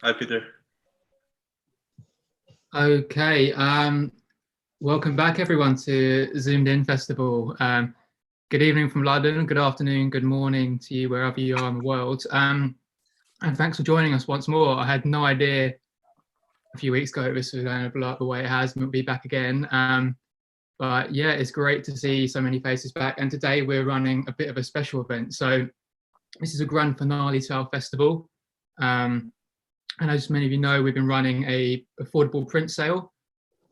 Hi, Peter. Okay, welcome back everyone to Zoomed In Festival. Good evening from London, good afternoon, good morning to you wherever you are in the world. And thanks for joining us once more. I had no idea a few weeks ago this was going to blow up the way it has, and we'll be back again. But yeah, it's great to see so many faces back. And today we're running a bit of a special event. So this is a grand finale to our festival. And as many of you know, we've been running a affordable print sale,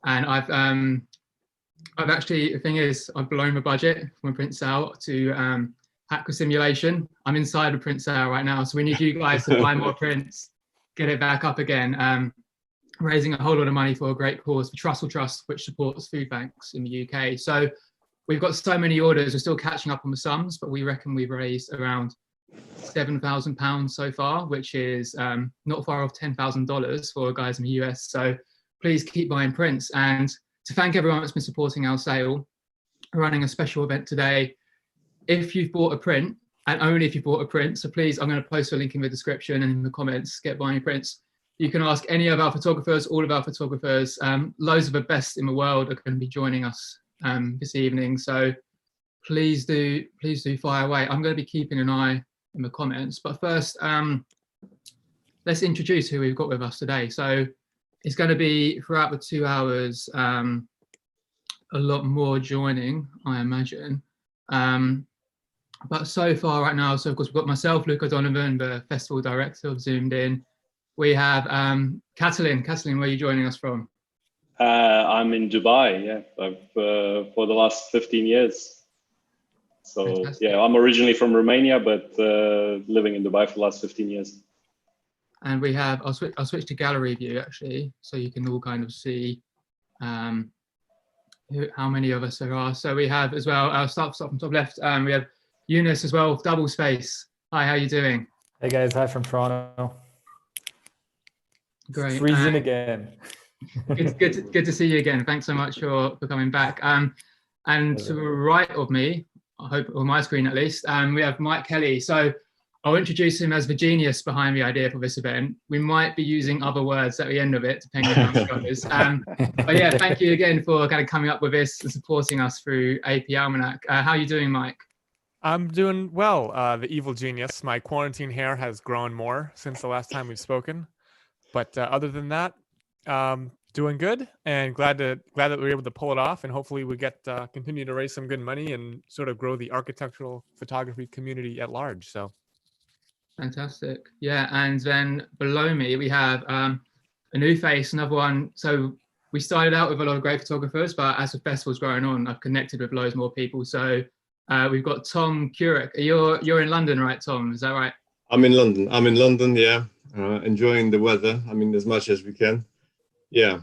and I've actually, the thing is, I've blown the budget from a print sale to hack a simulation. I'm inside a print sale right now, so we need you guys to buy more prints, get it back up again. Raising a whole lot of money for a great cause, for Trussell Trust, which supports food banks in the UK. So we've got so many orders, we're still catching up on the sums, but we reckon we've raised around £7,000 so far, which is not far off $10,000 for guys in the US. So please keep buying prints. And to thank everyone that's been supporting our sale, we're running a special event today. If you've bought a print, and only if you bought a print, so please, I'm going to post a link in the description and in the comments, get buying prints. You can ask any of our photographers, all of our photographers. Loads of the best in the world are going to be joining us this evening. So please do fire away. I'm going to be keeping an eye in the comments, but first let's introduce who we've got with us today. So it's going to be throughout the 2 hours a lot more joining, I imagine, but so far right now, so of course we've got myself, Luke O'Donovan, the festival director of Zoomed In. We have Catalin, where are you joining us from? I'm in Dubai, yeah, for the last 15 years. So fantastic. Yeah, I'm originally from Romania, but living in Dubai for the last 15 years. And we have, I'll switch to gallery view actually, so you can all kind of see how many of us there are. So we have as well, I'll start from top left, we have Eunice as well, double space. Hi, how are you doing? Hey guys, hi from Toronto. Great. Freezing again. good to see you again. Thanks so much for coming back. And to the right of me, I hope on my screen at least, we have Mike Kelley. So I'll introduce him as the genius behind the idea for this event. We might be using other words at the end of it, depending on how it goes. But yeah, thank you again for kind of coming up with this and supporting us through AP Almanac. How are you doing, Mike? I'm doing well, the evil genius. My quarantine hair has grown more since the last time we've spoken. But other than that, doing good, and glad that we're able to pull it off, and hopefully we get continue to raise some good money and sort of grow the architectural photography community at large. So fantastic, yeah. And then below me we have a new face, another one. So we started out with a lot of great photographers, but as the festival's going on, I've connected with loads more people. So we've got Tom Curick. You're in London, right, Tom? Is that right? I'm in London, yeah. Enjoying the weather. I mean, as much as we can. Yeah.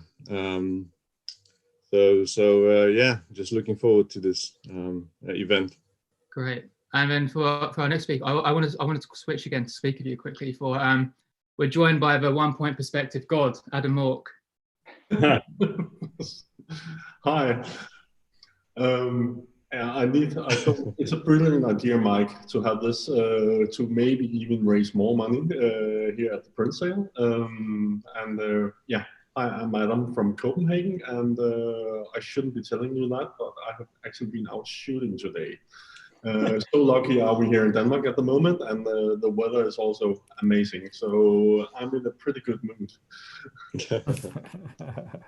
Yeah, just looking forward to this event. Great. And then for our next speaker, I wanted to switch again to speak with you quickly. For we're joined by the 1 point perspective god, Adam Mork. Hi. I thought it's a brilliant idea, Mike, to have this to maybe even raise more money here at the print sale. Yeah, I'm Adam from Copenhagen, and I shouldn't be telling you that, but I have actually been out shooting today. So lucky are we here in Denmark at the moment, and the weather is also amazing. So I'm in a pretty good mood.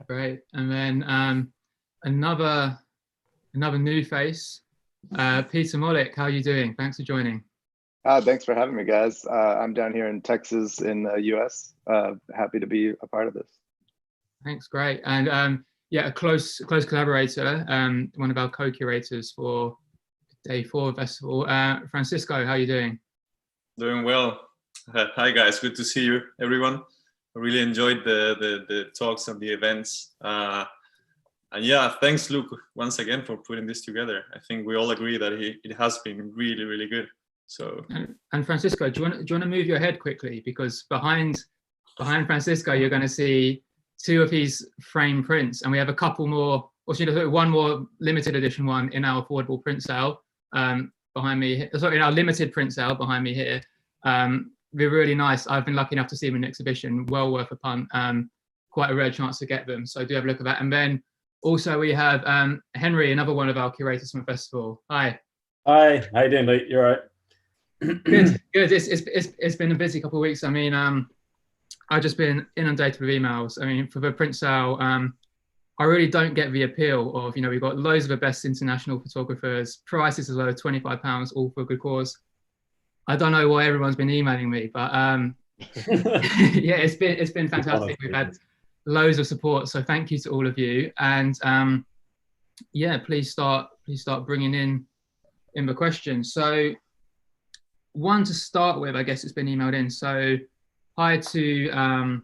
Great. And then another new face, Peter Mollick. How are you doing? Thanks for joining. Thanks for having me, guys. I'm down here in Texas in the US. Happy to be a part of this. Thanks, great. And yeah, a close collaborator, one of our co-curators for Day 4 Festival, Francisco. How are you doing? Doing well. Hi guys, good to see you, everyone. I really enjoyed the talks and the events. And yeah, thanks, Luke, once again for putting this together. I think we all agree that it has been really, really good. So. And Francisco, do you want to move your head quickly, because behind Francisco you're going to see 2 of his frame prints, and we have a couple more, or should I say one more limited edition one in our affordable print sale behind me. Sorry, in our limited print sale behind me here. they're really nice. I've been lucky enough to see them in an exhibition, well worth a punt. Quite a rare chance to get them, so do have a look at that. And then also we have Henry, another one of our curators from the festival. Hi. Hi, how you doing, mate? You all right? Good. It's been a busy couple of weeks. I mean, I've just been inundated with emails. I mean, for the print sale, I really don't get the appeal of, we've got loads of the best international photographers, prices as low as £25, all for a good cause. I don't know why everyone's been emailing me, but yeah, it's been fantastic. We've had loads of support, so thank you to all of you. And yeah, please start bringing in the questions. So one to start with, I guess it's been emailed in. So hi to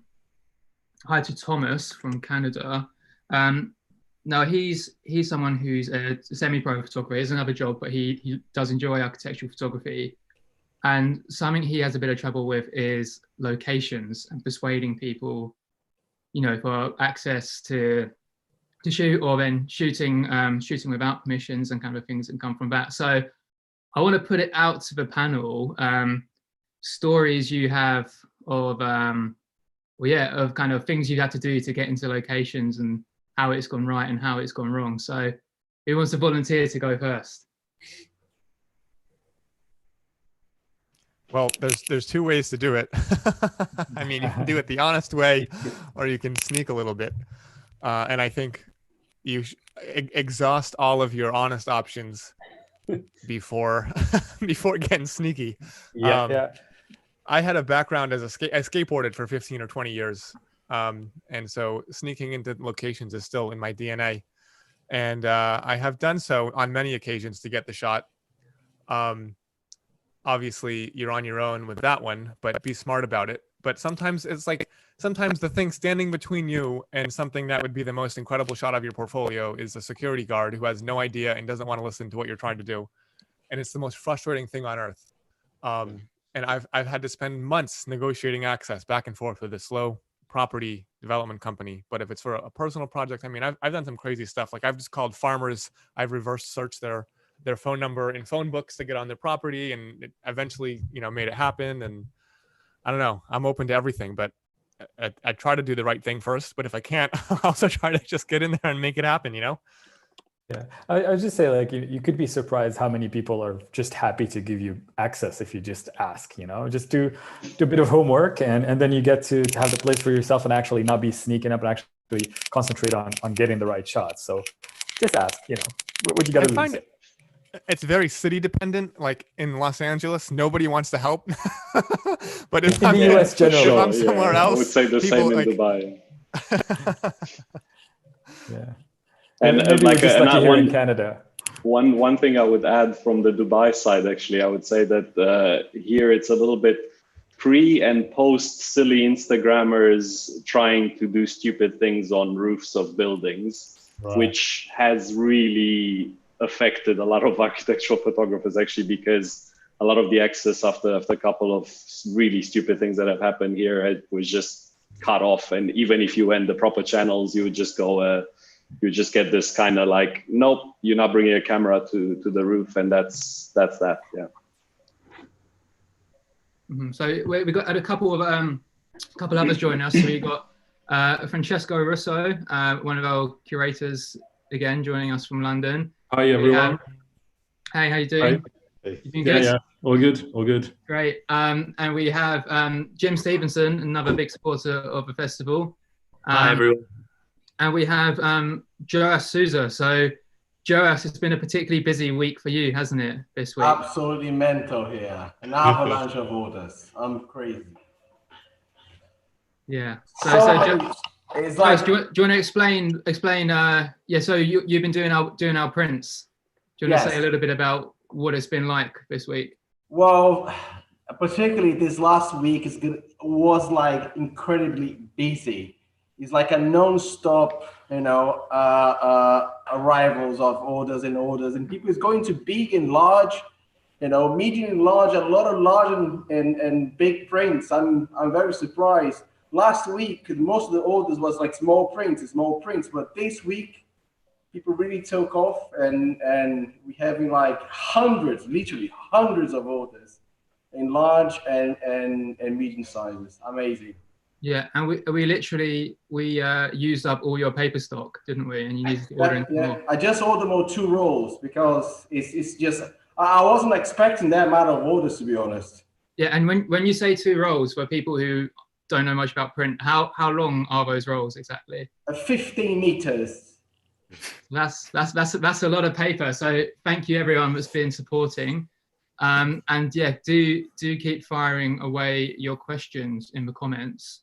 Thomas from Canada. Now he's someone who's a semi-pro photographer. He has another job, but he does enjoy architectural photography. And something he has a bit of trouble with is locations and persuading people, for access to shoot, or then shooting without permissions and kind of things that come from that. So I want to put it out to the panel, stories you have of of kind of things you've had to do to get into locations and how it's gone right and how it's gone wrong. So who wants to volunteer to go first? Well, there's two ways to do it. I mean, you can do it the honest way, or you can sneak a little bit. And I think you exhaust all of your honest options before getting sneaky. Yeah. I had a background as I skateboarded for 15 or 20 years. And so sneaking into locations is still in my DNA. And I have done so on many occasions to get the shot. Obviously you're on your own with that one, but be smart about it. But sometimes sometimes the thing standing between you and something that would be the most incredible shot of your portfolio is a security guard who has no idea and doesn't want to listen to what you're trying to do. And it's the most frustrating thing on earth. And I've had to spend months negotiating access back and forth with a slow property development company. But if it's for a personal project, I mean, I've done some crazy stuff. Like I've just called farmers, I've reverse searched their phone number in phone books to get on their property, and it eventually, made it happen. And I don't know, I'm open to everything, but I try to do the right thing first. But if I can't, I'll also try to just get in there and make it happen, Yeah, I would just say, like, you could be surprised how many people are just happy to give you access if you just ask, just do a bit of homework, and then you get to have the place for yourself and actually not be sneaking up and actually concentrate on getting the right shot. So just ask, what you got to lose. It's very city dependent. Like in Los Angeles, nobody wants to help. But if in the US generally, if I'm somewhere else, I would say the same in Dubai. Yeah. And maybe like just lucky here one, in Canada. One thing I would add from the Dubai side, actually, I would say that here it's a little bit pre and post silly Instagrammers trying to do stupid things on roofs of buildings, right, which has really affected a lot of architectural photographers, actually, because a lot of the access after a couple of really stupid things that have happened here was just cut off. And even if you went the proper channels, you would just go, you just get this kind of like, nope, you're not bringing a camera to the roof, and that's that. Yeah. Mm-hmm. So we got a couple of others joining us. So we got Francesco Russo, one of our curators, again joining us from London. Hi everyone. Hey, how you doing? Hey. You doing good? Yeah, all good. Great. And we have Jim Stevenson, another big supporter of the festival. Hi everyone. And we have Joas Souza. So Joas, it's been a particularly busy week for you, hasn't it, this week? Absolutely mental here. An avalanche of orders. I'm crazy. Yeah. So it's like, do you want to explain? Yeah. So you've been doing our prints. Do you want to say a little bit about what it's been like this week? Well, particularly this last week was like incredibly busy. It's like a non-stop, arrivals of orders, and people is going to big and large, medium and large, and a lot of large and big prints. I'm very surprised. Last week, most of the orders was like small prints, but this week, people really took off, and we're having like literally hundreds of orders. in large and medium sizes. Amazing. Yeah, and we literally used up all your paper stock, didn't we? And you needed to order more. I just ordered more 2 rolls because it's just I wasn't expecting that amount of orders, to be honest. Yeah, and when you say 2 rolls, for people who don't know much about print, how long are those rolls exactly? 15 meters. That's a lot of paper. So thank you everyone that's been supporting. And yeah, do keep firing away your questions in the comments.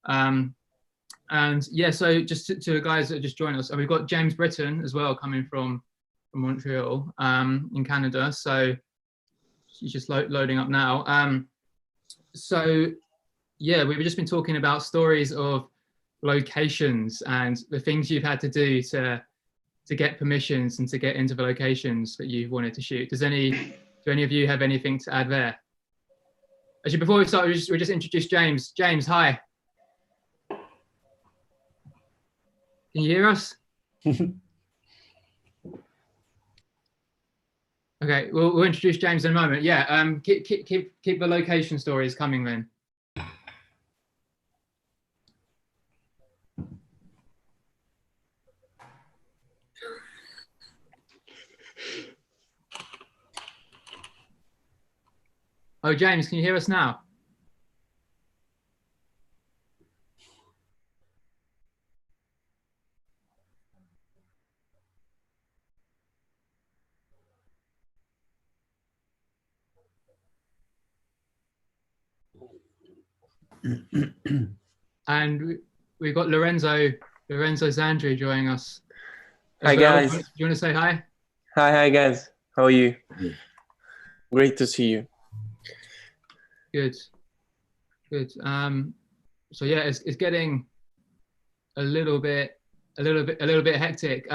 And yeah, so just to the guys that just joined us, we've got James Britton as well coming from Montreal in Canada. So she's just loading up now. So yeah, we've just been talking about stories of locations and the things you've had to do to get permissions and to get into the locations that you wanted to shoot. Do any of you have anything to add there? Actually, before we start, we just introduce James. James, hi. Can you hear us? Okay, we'll introduce James in a moment. Yeah, keep the location stories coming then. Oh, James, can you hear us now? And we've got Lorenzo Zandri joining us. Hi guys. Do you want to say hi? Hi guys. How are you? Great to see you. Good. So yeah, it's getting a little bit hectic.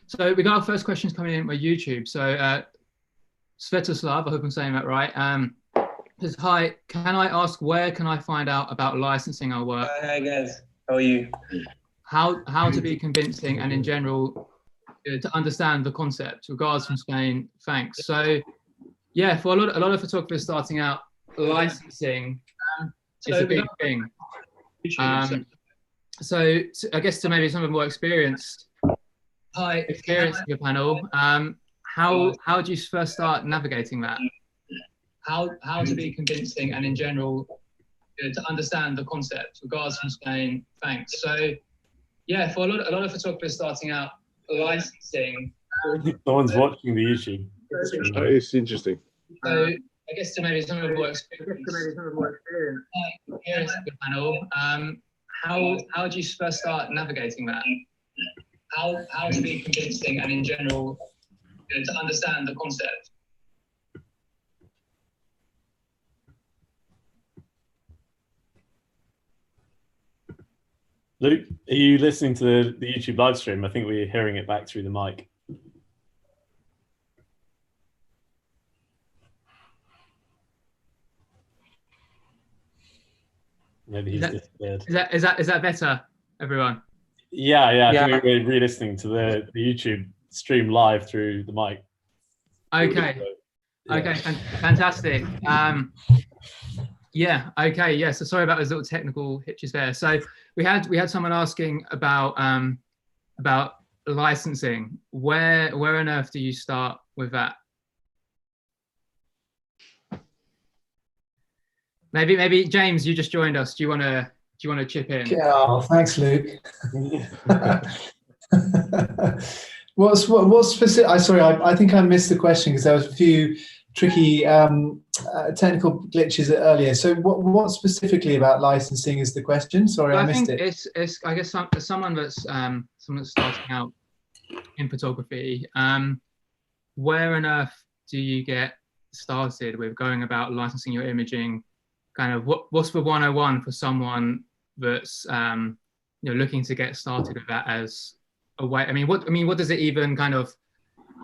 So we got our first questions coming in by YouTube. So Svetoslav, I hope I'm saying that right. Says, hi, can I ask where can I find out about licensing our work? Hi guys. How are you? How to be convincing and in general to understand the concept. Regards from Spain. Thanks. So yeah, for a lot of photographers starting out, licensing is a big thing. So I guess to maybe some of the more experienced of the panel, how do you first start navigating that? How to be convincing and in general to understand the concept. Regards from Spain. Thanks. So yeah, for a lot of photographers starting out, licensing. No one's watching the YouTube. It's interesting. So I guess to maybe some of the more experienced of the panel, how do you first start navigating that? How to be convincing and in general to understand the concept. Luke, are you listening to the YouTube live stream? I think we're hearing it back through the mic. Maybe he's disappeared. Is that better, everyone? Yeah. I think we're re-listening to the YouTube stream live through the mic. Okay. So, yeah. Okay. Fantastic. Yeah. Okay. Yeah. So sorry about those little technical hitches there. So we had someone asking about licensing. Where on earth do you start with that? Maybe James, you just joined us. Do you want to chip in? Yeah. Thanks, Luke. What's specific? Sorry, I think I missed the question because there was a few tricky technical glitches earlier. So what specifically about licensing is the question? Sorry, I missed it. It's I guess someone that's starting out in photography. Where on earth do you get started with going about licensing your imaging? Kind of what's the 101 for someone that's looking to get started with that as a way? What does it even kind of?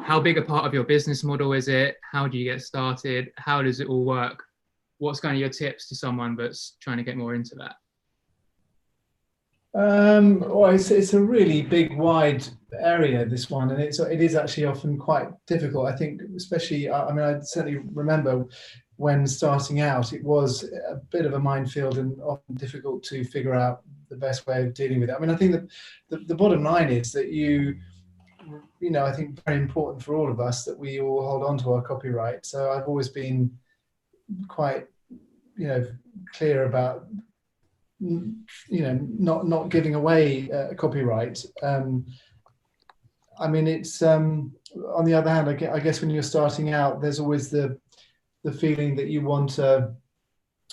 How big a part of your business model is it? How do you get started? How does it all work? What's kind of your tips to someone that's trying to get more into that? Well, it's a really big, wide area, this one, and it is actually often quite difficult. I think, especially, I certainly remember when starting out, it was a bit of a minefield and often difficult to figure out the best way of dealing with it. I mean, I think that the bottom line is that I think very important for all of us that we all hold on to our copyright. So I've always been quite, clear about, not giving away copyright. I mean, it's on the other hand, I guess when you're starting out, there's always the feeling that you want to,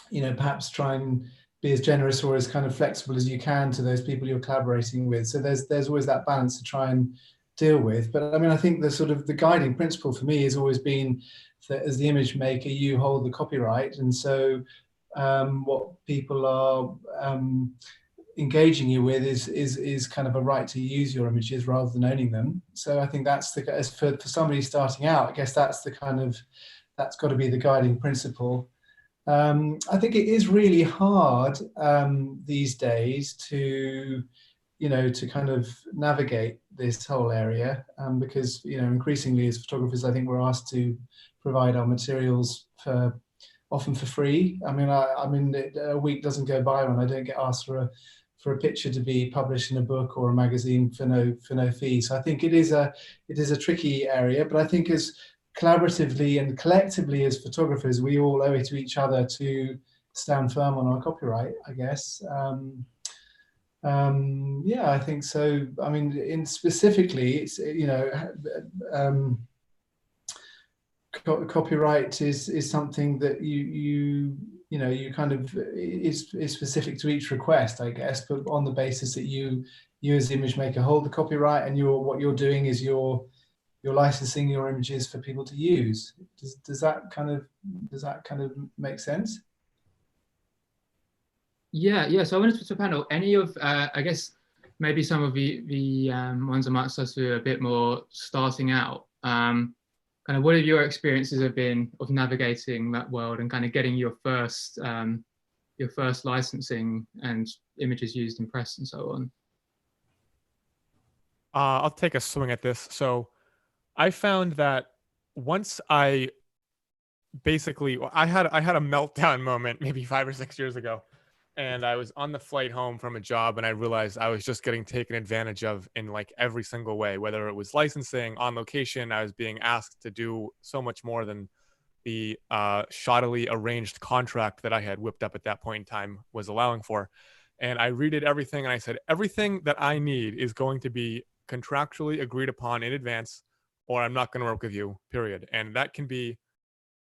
perhaps try and be as generous or as kind of flexible as you can to those people you're collaborating with. So there's always that balance to try and deal with. But I mean, I think the guiding principle for me has always been that as the image maker, you hold the copyright, and so what people are engaging you with is kind of a right to use your images rather than owning them. So I think that's as for somebody starting out, I guess that's got to be the guiding principle. I think it is really hard these days to kind of navigate this whole area, because increasingly as photographers, I think we're asked to provide our materials often for free. I mean, a week doesn't go by when I don't get asked for a picture to be published in a book or a magazine for no fee. So I think it is a tricky area, but I think as collaboratively and collectively as photographers, we all owe it to each other to stand firm on our copyright, I guess. Yeah, I think so. I mean, specifically, it's copyright is something that you kind of is specific to each request, I guess, but on the basis that you as the image maker hold the copyright, and what you're doing is you're licensing your images for people to use. Does that kind of make sense? Yeah. So I wanted to put to a panel, any of, I guess, maybe some of the ones amongst us who are a bit more starting out, kind of what have your experiences have been of navigating that world and kind of getting your first licensing and images used in press and so on? I'll take a swing at this. So I found that once I had a meltdown moment maybe 5 or 6 years ago, and I was on the flight home from a job, and I realized I was just getting taken advantage of in like every single way, whether it was licensing, on location. I was being asked to do so much more than the shoddily arranged contract that I had whipped up at that point in time was allowing for. And I redid everything, and I said, everything that I need is going to be contractually agreed upon in advance, or I'm not going to work with you, period. And that can be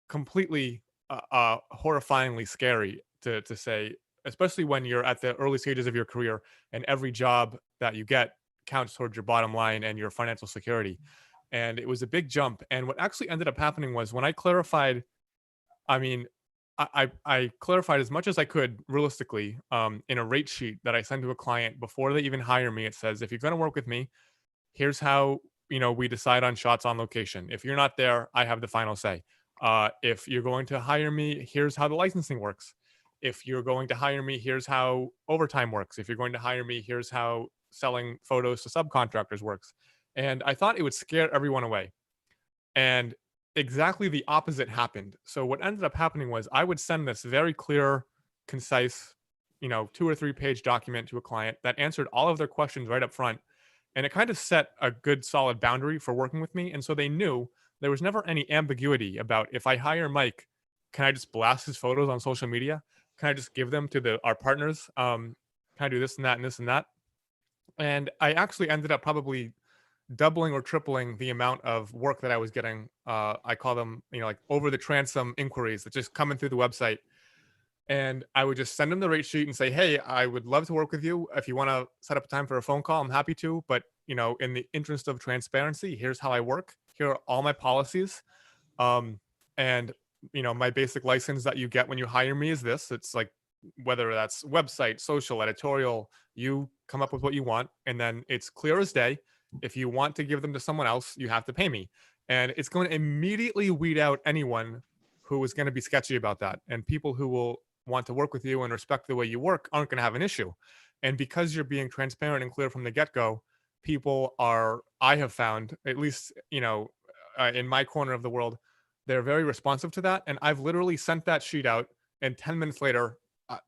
completely horrifyingly scary to say, especially when you're at the early stages of your career and every job that you get counts towards your bottom line and your financial security. And it was a big jump. And what actually ended up happening was when I clarified, I clarified as much as I could realistically in a rate sheet that I send to a client before they even hire me. It says, if you're going to work with me, here's how we decide on shots on location. If you're not there, I have the final say. If you're going to hire me, here's how the licensing works. If you're going to hire me, here's how overtime works. If you're going to hire me, here's how selling photos to subcontractors works. And I thought it would scare everyone away. And exactly the opposite happened. So what ended up happening was I would send this very clear, concise, 2 or 3 page document to a client that answered all of their questions right up front. And it kind of set a good our boundary for working with me. And so they knew there was never any ambiguity about, if I hire Mike, can I just blast his photos on social media? Can I just give them to our partners? Can I do this and that and this and that? And I actually ended up probably doubling or tripling the amount of work that I was getting. I call them, like over the transom inquiries that just come in through the website. And I would just send them the rate sheet and say, hey, I would love to work with you. If you want to set up a time for a phone call, I'm happy to. But, in the interest of transparency, here's how I work. Here are all my policies. And my basic license that you get when you hire me is this. It's like, whether that's website, social, editorial, you come up with what you want. And then it's clear as day. If you want to give them to someone else, you have to pay me. And it's going to immediately weed out anyone who is going to be sketchy about that. And people who will want to work with you and respect the way you work aren't going to have an issue. And because you're being transparent and clear from the get-go, people are, I have found, at least, in my corner of the world, they're very responsive to that. And I've literally sent that sheet out, and 10 minutes later,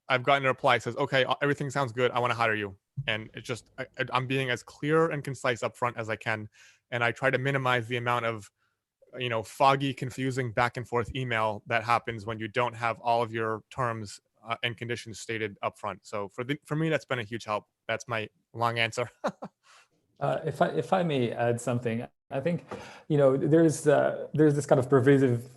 I've gotten a reply that says, okay, everything sounds good. I want to hire you. And it's just, I'm being as clear and concise up front as I can. And I try to minimize the amount of, foggy, confusing back and forth email that happens when you don't have all of your terms and conditions stated up front. So for me, that's been a huge help. That's my long answer. If I may add something, I think, there's this kind of pervasive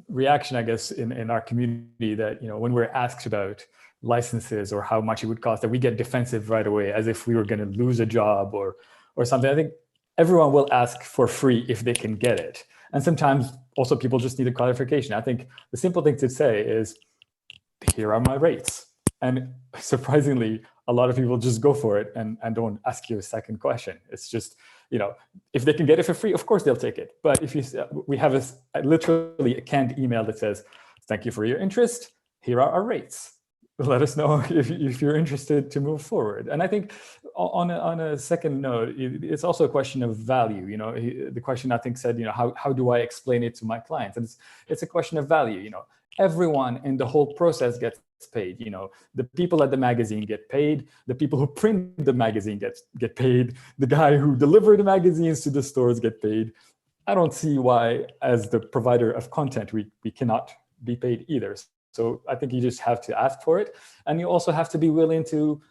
reaction, I guess, in our community that, when we're asked about licenses or how much it would cost, that we get defensive right away, as if we were going to lose a job or something. I think everyone will ask for free if they can get it. And sometimes also people just need a clarification. I think the simple thing to say is, here are my rates. And surprisingly, a lot of people just go for it and don't ask you a second question. It's just, if they can get it for free, of course they'll take it. But if we have literally a canned email that says, thank you for your interest. Here are our rates. Let us know if you're interested to move forward. And I think on a second note, it's also a question of value. The question I think said, how do I explain it to my clients? And it's a question of value. Everyone in the whole process gets paid. The people at the magazine get paid. The people who print the magazine get paid. The guy who delivered the magazines to the stores get paid. I don't see why, as the provider of content, we cannot be paid either. So I think you just have to ask for it, and you also have to be willing to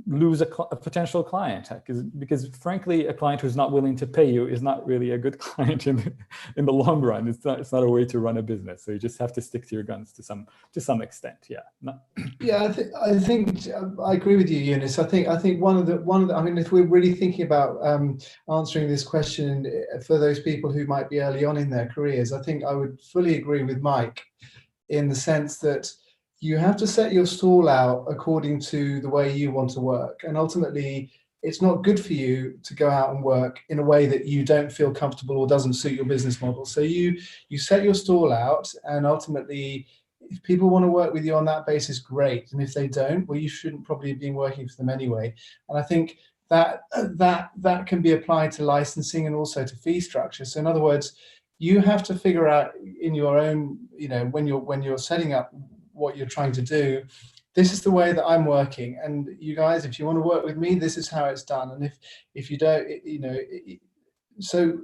lose a potential client, because frankly, a client who's not willing to pay you is not really a good client in the long run. It's not a way to run a business. So you just have to stick to your guns to some extent. Yeah. Yeah, I think I agree with you, Eunice. I think one of the I mean, if we're really thinking about answering this question for those people who might be early on in their careers, I think I would fully agree with Mike, in the sense that you have to set your stall out according to the way you want to work. And ultimately, it's not good for you to go out and work in a way that you don't feel comfortable or doesn't suit your business model. So you set your stall out, and ultimately, if people want to work with you on that basis, great. And if they don't, well, you shouldn't probably have been working for them anyway. And I think that can be applied to licensing and also to fee structure. So in other words, you have to figure out in your own, when you're setting up what you're trying to do, this is the way that I'm working. And you guys, if you want to work with me, this is how it's done. And if you don't, so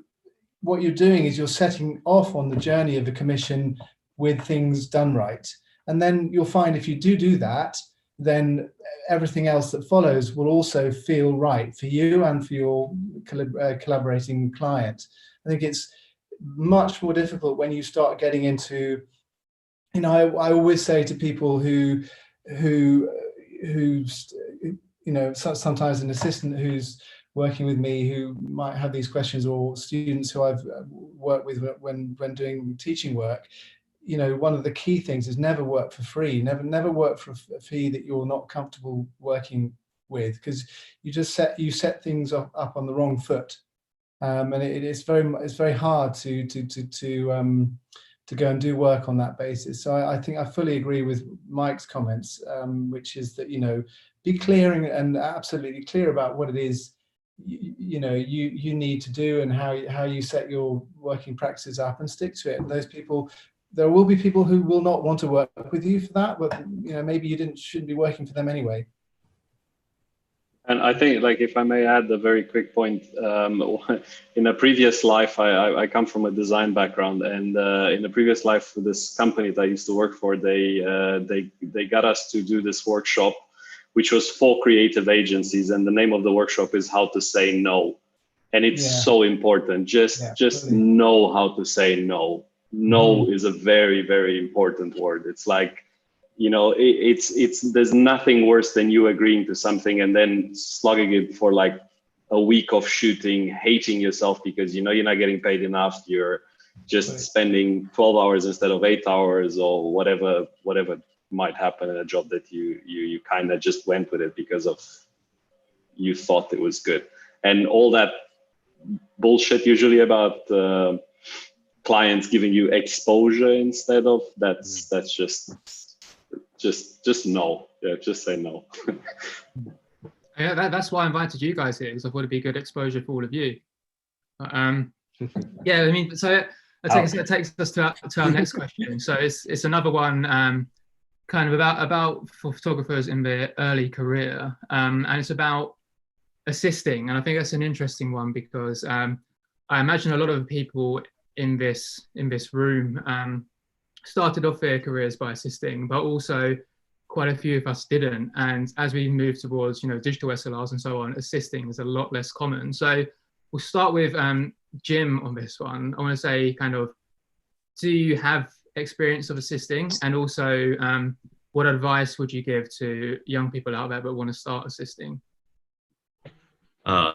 what you're doing is you're setting off on the journey of the commission with things done right. And then you'll find if you do that, then everything else that follows will also feel right for you and for your collaborating client. I think it's much more difficult when you start getting into, I always say to people who sometimes an assistant who's working with me who might have these questions, or students who I've worked with when doing teaching work, one of the key things is never work for free. Never work for a fee that you're not comfortable working with, because you set things up on the wrong foot. And it's very hard to go and do work on that basis. So I think I fully agree with Mike's comments, which is that be clear and absolutely clear about what it is you need to do and how you set your working practices up, and stick to it. And those people, there will be people who will not want to work with you for that, but maybe you shouldn't be working for them anyway. And I think, if I may add a very quick point, in a previous life, I come from a design background, and in the previous life, for this company that I used to work for, they got us to do this workshop, which was for creative agencies, and the name of the workshop is How to Say No, and it's so important. Just know how to say no. No is a very, very important word. It's there's nothing worse than you agreeing to something and then slugging it for a week of shooting, hating yourself because you're not getting paid enough. You're just spending 12 hours instead of 8 hours, or whatever might happen in a job that you kind of just went with it because of you thought it was good. And all that bullshit usually about clients giving you exposure instead of that's just no. Yeah, just say no. Yeah, that's why I invited you guys here, because I thought it'd be good exposure for all of you. Yeah, I mean, so It takes us to our next question. So it's another one kind of about photographers in their early career, and it's about assisting. And I think that's an interesting one because I imagine a lot of people in this room started off their careers by assisting, but also quite a few of us didn't. And as we move towards digital SLRs and so on, assisting is a lot less common. So we'll start with Jim on this one. I want to say kind of, do you have experience of assisting, and also what advice would you give to young people out there that want to start assisting? Well,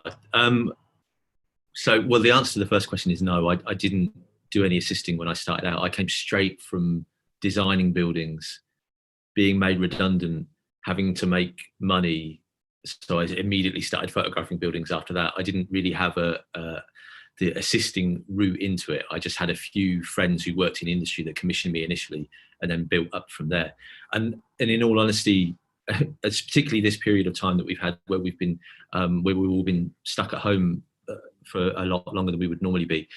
the answer to the first question is no. I didn't do any assisting when I started out. I came straight from designing buildings, being made redundant, having to make money. So I immediately started photographing buildings after that. I didn't really have the assisting route into it. I just had a few friends who worked in industry that commissioned me initially and then built up from there. And in all honesty, it's particularly this period of time that we've had where we've been, where we've all been stuck at home for a lot longer than we would normally be.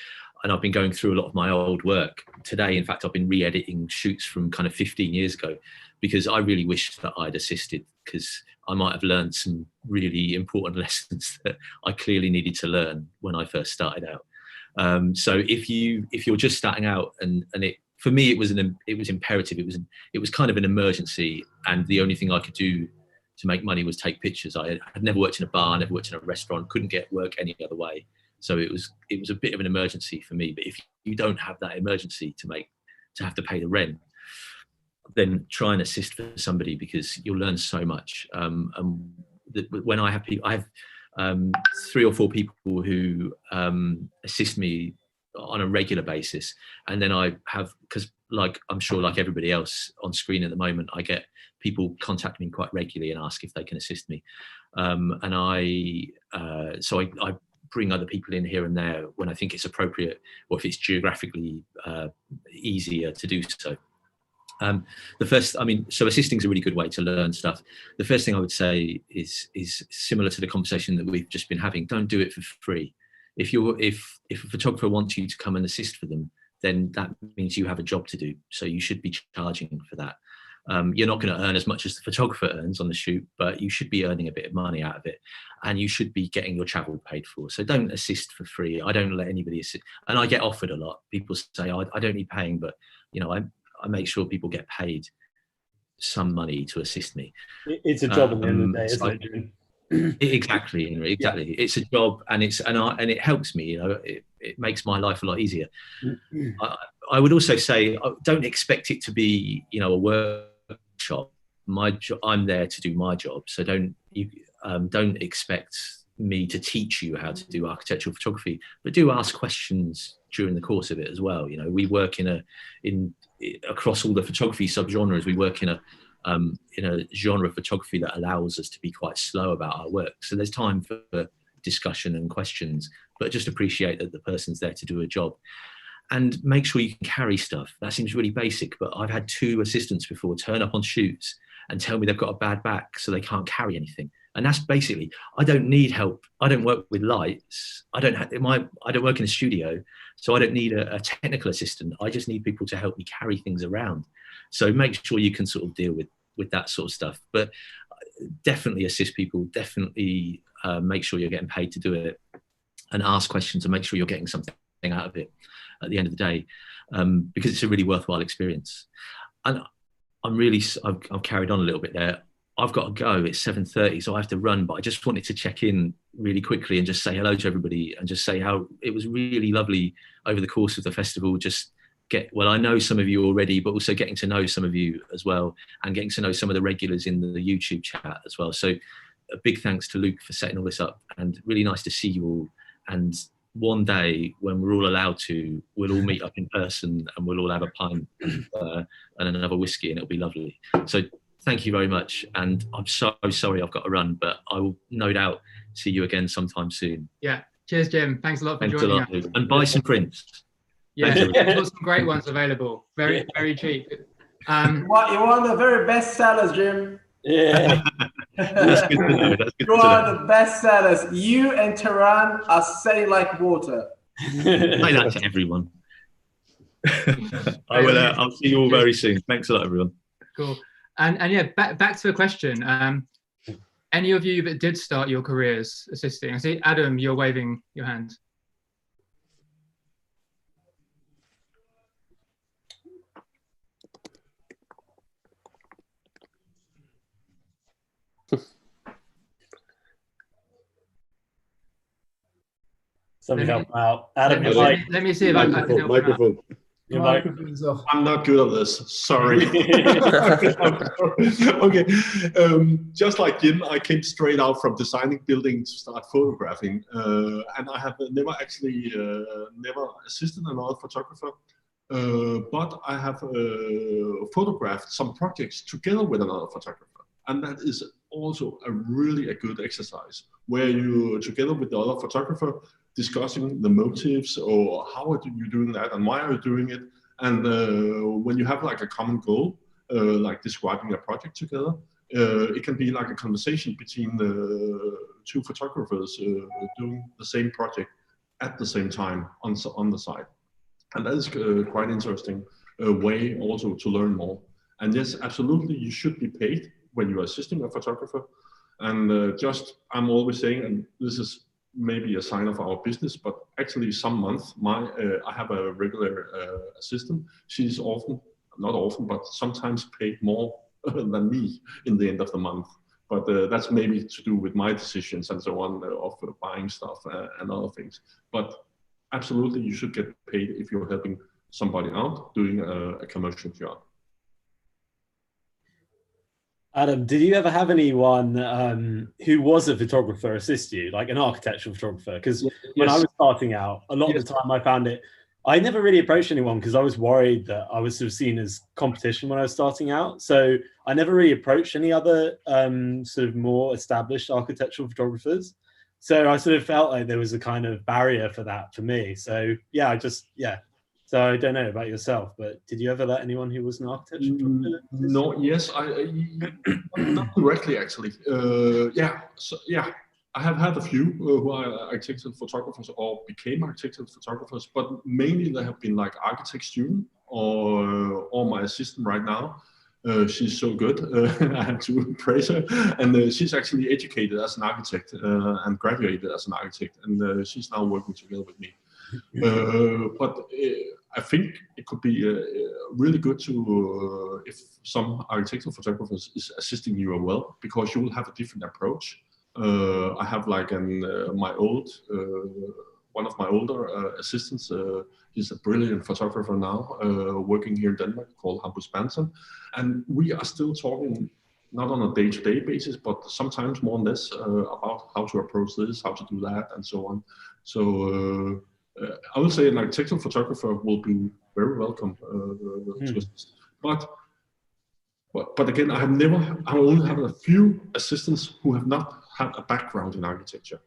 And I've been going through a lot of my old work. Today, in fact, I've been re-editing shoots from kind of 15 years ago, because I really wish that I'd assisted, because I might have learned some really important lessons that I clearly needed to learn when I first started out. So if you're just starting out, and it, for me, it was imperative. It was kind of an emergency, and the only thing I could do to make money was take pictures. I had never worked in a bar, never worked in a restaurant, couldn't get work any other way. So it was a bit of an emergency for me. But if you don't have that emergency to have to pay the rent, then try and assist for somebody, because you'll learn so much. When I have people, I have 3 or 4 people who assist me on a regular basis, and then I have, because like I'm sure like everybody else on screen at the moment, I get people contact me quite regularly and ask if they can assist me, and I bring other people in here and there when I think it's appropriate, or if it's geographically easier to do so. So assisting is a really good way to learn stuff. The first thing I would say is similar to the conversation that we've just been having. Don't do it for free. If a photographer wants you to come and assist for them, then that means you have a job to do. So you should be charging for that. You're not going to earn as much as the photographer earns on the shoot, but you should be earning a bit of money out of it, and you should be getting your travel paid for. So don't assist for free. I don't let anybody assist, and I get offered a lot. People say, oh, I don't need paying, but I make sure people get paid some money to assist me. It's a job at the end of the day, isn't it? Exactly, Henry, exactly. Yeah. It's a job, and it helps me. It makes my life a lot easier. I would also say, don't expect it to be, a workshop. I'm there to do my job, so don't expect me to teach you how to do architectural photography, but do ask questions during the course of it as well. We work across all the photography subgenres. We work in a genre of photography that allows us to be quite slow about our work. So there's time for discussion and questions, but just appreciate that the person's there to do a job. And make sure you can carry stuff. That seems really basic, but I've had 2 assistants before turn up on shoots and tell me they've got a bad back, so they can't carry anything. And that's basically, I don't need help. I don't work with lights. I don't work in a studio, so I don't need a technical assistant. I just need people to help me carry things around. So make sure you can sort of deal with that sort of stuff. But definitely assist people. Definitely make sure you're getting paid to do it, and ask questions and make sure you're getting something out of it at the end of the day, because it's a really worthwhile experience. And I've carried on a little bit there. I've got to go. It's 7:30, so I have to run. But I just wanted to check in really quickly and just say hello to everybody, and just say how it was really lovely over the course of the festival. I know some of you already, but also getting to know some of you as well, and getting to know some of the regulars in the YouTube chat as well. So a big thanks to Luke for setting all this up, and really nice to see you all. And one day when we're all allowed to, we'll all meet up in person, and we'll all have a pint and another whiskey, and it'll be lovely. So thank you very much. And I'm so sorry I've got to run, but I will no doubt see you again sometime soon. Yeah. Cheers, Jim. Thanks a lot for joining us. Luke. And buy some prints. Yeah, we've got some great ones available. Very, very cheap. You're one of the very best sellers, Jim. Yeah. That's good to know. You are the best sellers. You and Tehran are selling like water. Say that to everyone. I will. I'll see you all very soon. Thanks a lot, everyone. Cool. And yeah, back to the question. Any of you that did start your careers assisting? I see Adam, you're waving your hand. Somebody help him out. Adam, let me see if I can help him out. Microphone. Your microphone's off. I'm not good at this. Sorry. Okay. Just like Jim, I came straight out from designing buildings to start photographing, and I have never actually never assisted another photographer. But I have photographed some projects together with another photographer, and that is also a good exercise where you together with the other photographer discussing the motives or how are you doing that and why are you doing it, and when you have like a common goal, like describing a project together, it can be like a conversation between the two photographers doing the same project at the same time on the side. And that is quite interesting way also to learn more. And yes, absolutely, you should be paid when you are assisting a photographer. And I'm always saying, and this is maybe a sign of our business, but actually some months, I have a regular assistant. She's not often, but sometimes paid more than me in the end of the month. But that's maybe to do with my decisions and so on of buying stuff and other things. But absolutely, you should get paid if you're helping somebody out doing a commercial job. Adam, did you ever have anyone who was a photographer assist you, like an architectural photographer? Because when I was starting out, a lot of the time I found I never really approached anyone because I was worried that I was sort of seen as competition when I was starting out. So I never really approached any other sort of more established architectural photographers. So I sort of felt like there was a kind of barrier for that for me. So yeah, So I don't know about yourself, but did you ever let anyone who was an architecture photographer? No, yes, not directly actually. I have had a few who are architectural photographers or became architectural photographers, but mainly they have been like architect student or my assistant right now. She's so good, I have to praise her. And she's actually educated as an architect and graduated as an architect, and she's now working together with me. But I think it could be really good to if some architectural photographers is assisting you as well, because you will have a different approach. I have like one of my older assistants. He's a brilliant photographer now, working here in Denmark, called Hampus Bansen, and we are still talking not on a day-to-day basis, but sometimes more or less about how to approach this, how to do that, and so on. So. I would say an architectural photographer will be very welcome to assist. But again, I only have a few assistants who have not had a background in architecture,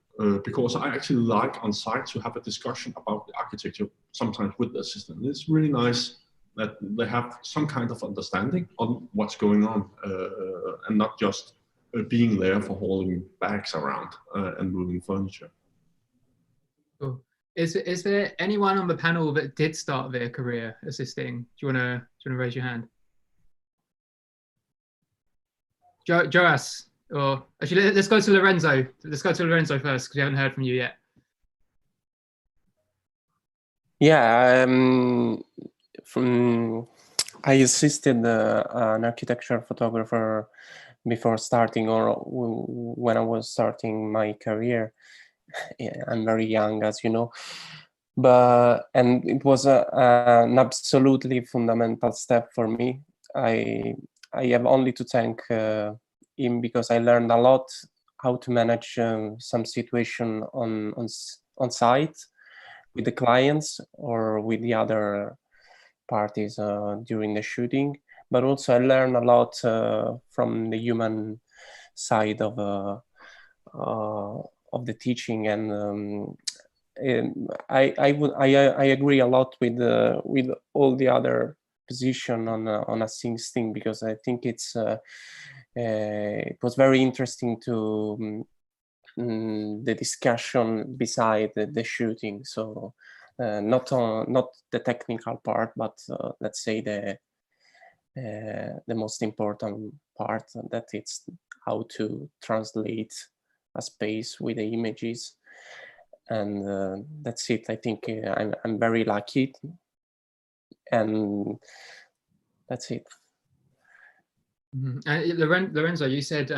because I actually like on site to have a discussion about the architecture sometimes with the assistant. It's really nice that they have some kind of understanding on what's going on and not just being there for hauling bags around and moving furniture. Cool. Is there anyone on the panel that did start their career assisting? Do you wanna raise your hand? Joas, or actually let's go to Lorenzo. Let's go to Lorenzo first because we haven't heard from you yet. Yeah, I assisted an architecture photographer before starting, or when I was starting my career. Yeah, I'm very young, as you know, and it was an absolutely fundamental step for me. I have only to thank him, because I learned a lot how to manage some situation on site with the clients or with the other parties during the shooting. But also I learned a lot from the human side of the teaching, and I agree a lot with all the other position on a things thing, because I think it was very interesting to the discussion beside the shooting. So not the technical part, but let's say the most important part, that it's how to translate a space with the images. And that's it. I think I'm very lucky, and that's it. Lorenzo, you said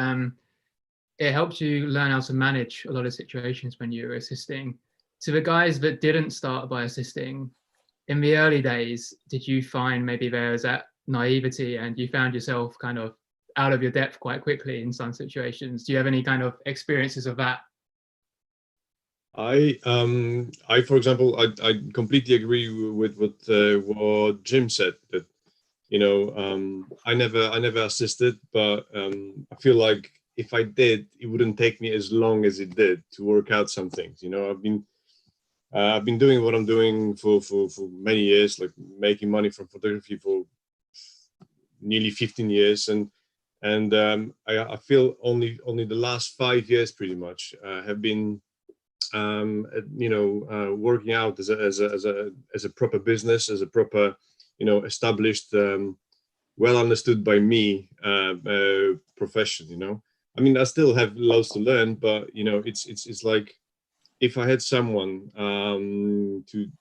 it helped you learn how to manage a lot of situations when you were assisting. To the guys that didn't start by assisting, in the early days, did you find maybe there was that naivety and you found yourself kind of out of your depth quite quickly in some situations? Do you have any kind of experiences of that? I for example, I completely agree with what Jim said, that I never assisted, but I feel like if I did, it wouldn't take me as long as it did to work out some things. I've been doing what I'm doing for many years, like making money from photography for nearly 15 years, and I feel only the last 5 years pretty much have been working out as a proper business, as a proper established, well understood by me profession. I mean, I still have loads to learn, but it's like if I had someone to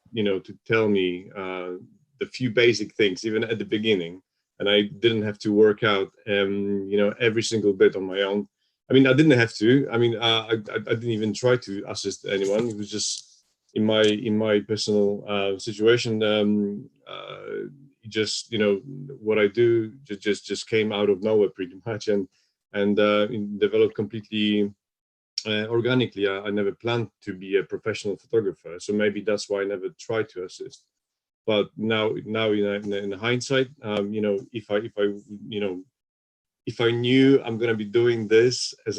tell me the few basic things even at the beginning, and I didn't have to work out every single bit on my own. I mean, I didn't have to. I mean, I didn't even try to assist anyone. It was just in my personal situation. Just what I do just came out of nowhere pretty much, and developed completely organically. I never planned to be a professional photographer, so maybe that's why I never tried to assist. But now in hindsight, if I knew I'm going to be doing this as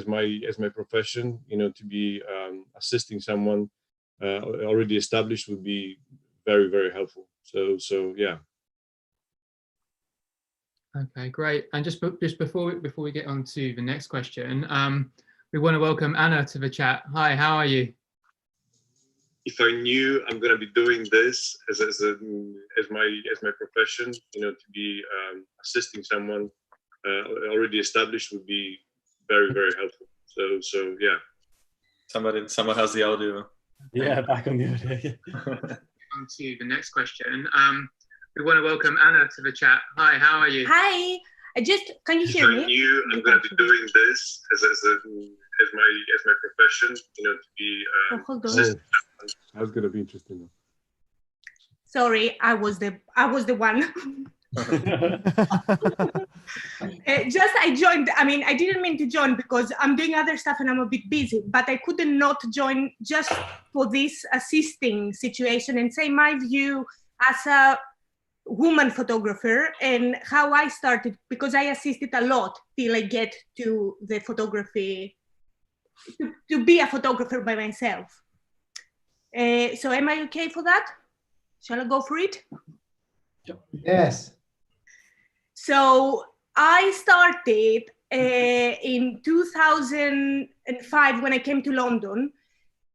my profession, to be assisting someone already established would be very, very helpful. So yeah. Okay, great. And just before we get on to the next question, we want to welcome Anna to the chat. Hi, how are you? If I knew I'm going to be doing this as my profession, to be assisting someone already established would be very, very helpful. So yeah. Someone has the audio. Yeah, back on the audio. On to the next question. We want to welcome Anna to the chat. Hi, how are you? Hi. Can you hear me? If I knew I'm going to be doing this as my profession, to be assisting. That's going to be interesting. Sorry, I was the one. I joined. I mean, I didn't mean to join because I'm doing other stuff and I'm a bit busy, but I couldn't not join just for this assisting situation and say my view as a woman photographer and how I started, because I assisted a lot till I get to the photography, to be a photographer by myself. So am I okay for that? Shall I go for it? Yes. So I started in 2005 when I came to London,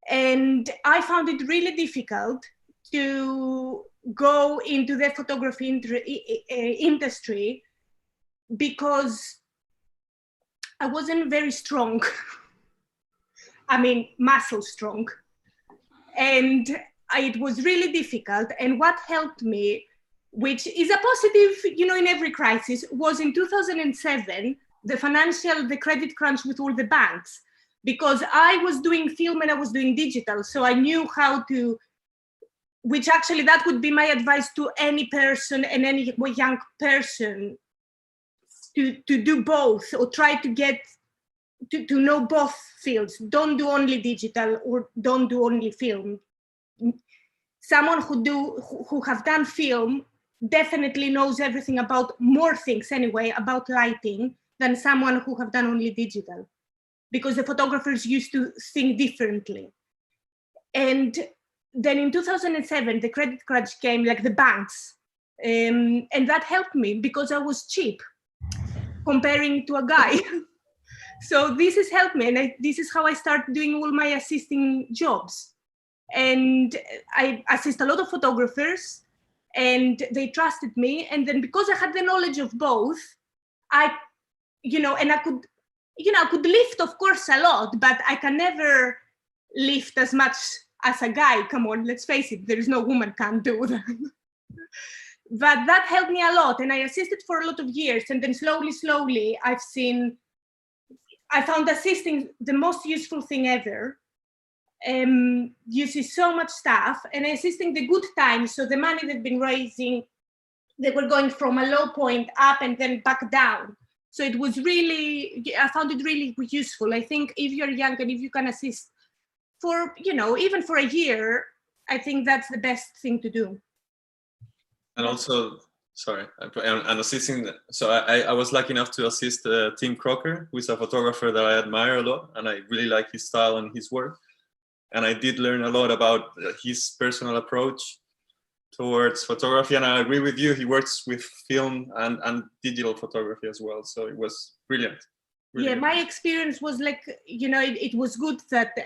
and I found it really difficult to go into the photography industry because I wasn't very strong. I mean, muscle strong. And it was really difficult. And what helped me, which is a positive, in every crisis, was in 2007, the credit crunch with all the banks, because I was doing film and I was doing digital. So I knew how to, which actually that would be my advice to any person and any young person, to do both or try to get to know both fields. Don't do only digital or don't do only film. Someone who have done film definitely knows everything about more things anyway, about lighting, than someone who have done only digital, because the photographers used to think differently. And then in 2007, the credit crunch came, like the banks, and that helped me because I was cheap comparing to a guy. So this has helped me, and this is how I started doing all my assisting jobs. and I assist a lot of photographers, and they trusted me. And then because I had the knowledge of both, I could lift, of course, a lot, but I can never lift as much as a guy. Come on, let's face it, there is no woman can do that. But that helped me a lot, and I assisted for a lot of years. And then slowly, I found assisting the most useful thing ever. You see so much stuff, and assisting the good times. So the money they've been raising, they were going from a low point up and then back down. So it was really, I found it really useful. I think if you're young and if you can assist for, even for a year, I think that's the best thing to do. And also, sorry, and assisting. So I was lucky enough to assist Tim Crocker, who is a photographer that I admire a lot, and I really like his style and his work. And I did learn a lot about his personal approach towards photography. And I agree with you, he works with film and digital photography as well. So it was brilliant. Yeah, my experience was like, it was good that,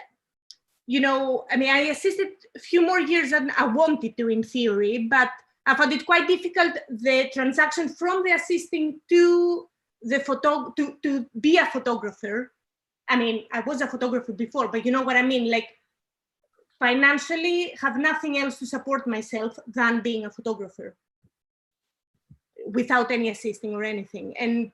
I assisted a few more years than I wanted to in theory, but I found it quite difficult, the transaction from the assisting to the to be a photographer. I mean, I was a photographer before, but you know what I mean? Like, financially, have nothing else to support myself than being a photographer without any assisting or anything. And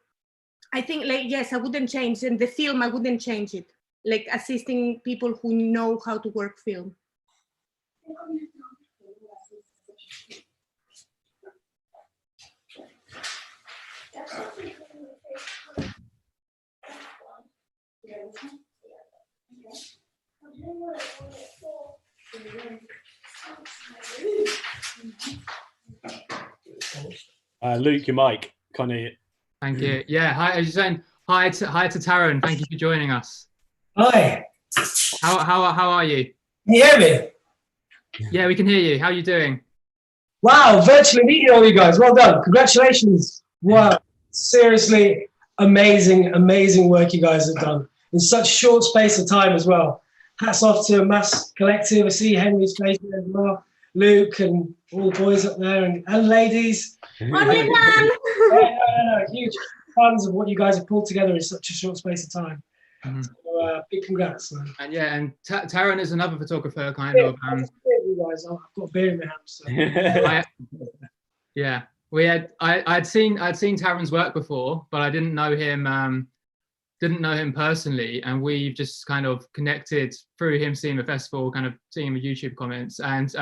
I think, like, yes, I wouldn't change, and the film, I wouldn't change it. Like, assisting people who know how to work film. Luke, your mic. Can't hear you. Thank you. Yeah, hi. I was just saying hi to Taran. Thank you for joining us. Hi. How are you? Can you hear me? Yeah, we can hear you. How are you doing? Wow, virtually meeting all you guys. Well done. Congratulations. Wow. Seriously, amazing work you guys have done in such short space of time as well. Hats off to Mass Collective. I see Henry's face there as well. Luke and all the boys up there and ladies. Only no, huge fans of what you guys have pulled together in such a short space of time. Mm-hmm. So, big congrats. Man. And yeah, and Taran is another photographer, kind of. You guys, I've got beer in my hands. So. Yeah, I'd seen Taran's work before, but I didn't know him. Didn't know him personally, and we've just kind of connected through him seeing the festival, kind of seeing the YouTube comments, and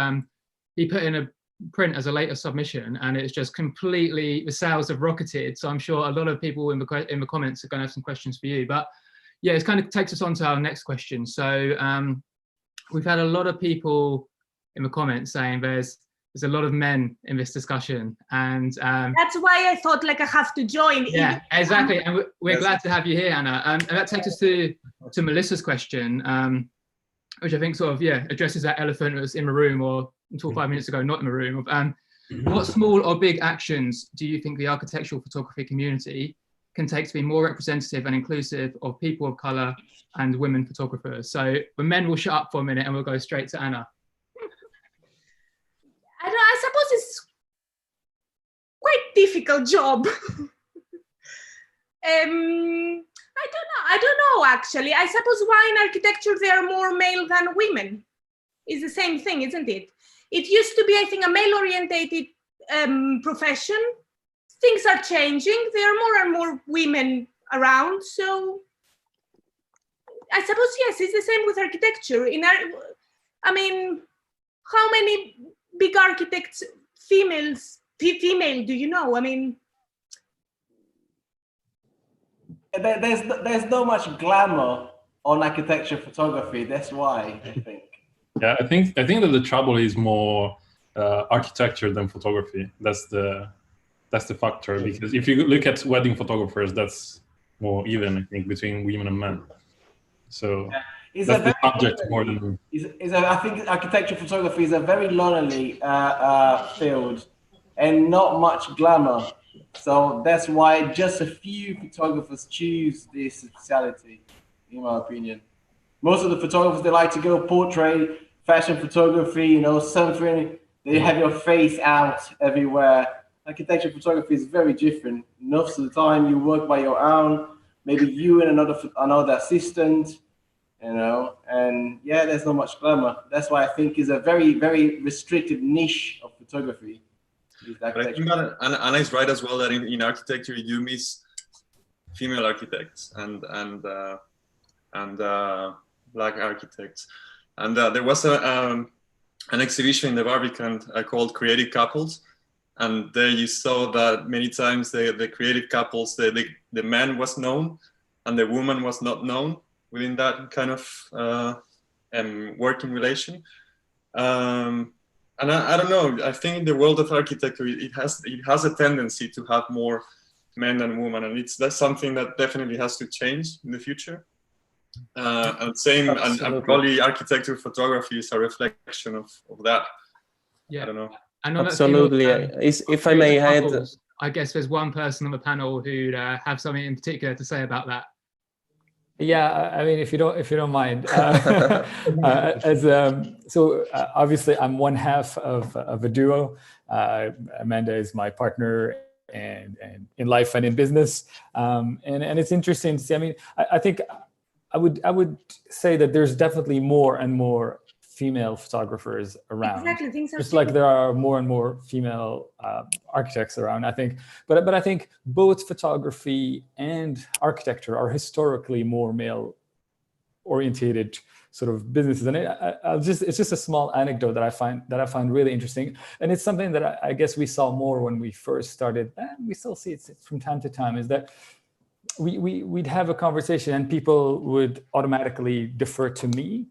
he put in a print as a later submission, and it's just completely, the sales have rocketed. So I'm sure a lot of people in the comments are going to have some questions for you. But yeah, it kind of takes us on to our next question. So we've had a lot of people in the comments saying there's a lot of men in this discussion, and that's why I thought like I have to join. Yeah, exactly, and we're glad to have you here, Anna. And that takes us to Melissa's question, which I think sort of addresses that elephant that was in the room, or until 5 minutes ago not in the room. What small or big actions do you think the architectural photography community can take to be more representative and inclusive of people of color and women photographers? So the men will shut up for a minute, and we'll go straight to Anna. I suppose it's quite difficult job. I don't know actually. I suppose why in architecture there are more male than women. It's the same thing, isn't it? It used to be, I think, a male-orientated profession. Things are changing. There are more and more women around. So I suppose, yes, it's the same with architecture. I mean, how many big architects, female, do you know? I mean, there's not much glamour on architecture photography. That's why I think. Yeah, I think that the trouble is more architecture than photography. That's the factor, because if you look at wedding photographers, that's more even, I think, between women and men. So that's the subject more than. I think architecture photography is a very lonely field and not much glamour. So that's why just a few photographers choose this speciality, in my opinion. Most of the photographers, they like to go portrait, fashion photography, you know, something, they have your face out everywhere. Architecture photography is very different. Most of the time you work by your own, maybe you and another assistant, you know, and yeah, there's not much glamour. That's why I think it's a very, very restricted niche of photography. But I think that Anna is right as well, that in architecture you miss female architects and black architects. And there was an exhibition in the Barbican called Creative Couples. And there you saw that many times the creative couples, the man was known and the woman was not known within that kind of working relation. And I don't know, I think in the world of architecture, it has a tendency to have more men than women. And that's something that definitely has to change in the future. And same, and probably architecture photography is a reflection of that. Yeah. I don't know. Absolutely. If I may add, I guess there's one person on the panel who'd have something in particular to say about that. Yeah, I mean, if you don't mind, obviously I'm one half of a duo. Amanda is my partner, and in life and in business, and it's interesting to see. I mean, I think I would say that there's definitely more and more female photographers around. Exactly, things are just like there are more and more female architects around, I think. But I think both photography and architecture are historically more male-orientated sort of businesses. And it's just a small anecdote that I find really interesting. And it's something that I guess we saw more when we first started, and we still see it from time to time, is that we'd have a conversation and people would automatically defer to me.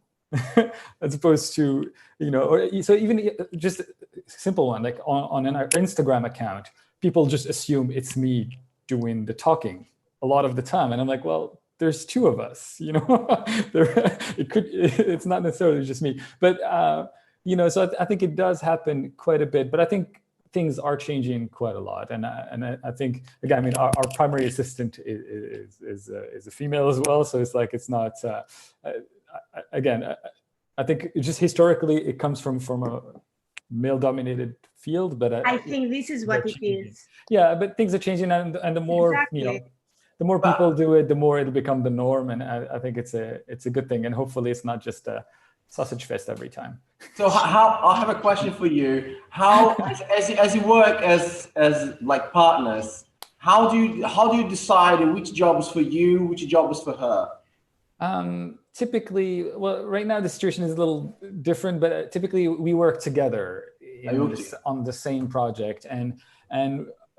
As opposed to, you know, or so even just a simple one, like on an Instagram account, people just assume it's me doing the talking a lot of the time. And I'm like, well, there's two of us, you know, it's not necessarily just me, but, you know, so I think it does happen quite a bit, but I think things are changing quite a lot. And I think, again, I mean, our primary assistant is a female as well. So it's like, it's not, again, I think just historically it comes from a male-dominated field, but I think this is what it is. Yeah, but things are changing, and the more exactly. You know, the more people do it, the more it'll become the norm, and I think it's a good thing, and hopefully it's not just a sausage fest every time. So how I have a question for you. How as you work as like partners, how do you decide which job is for you, which job is for her? Typically, well, right now the situation is a little different, but typically we work together on the same project, and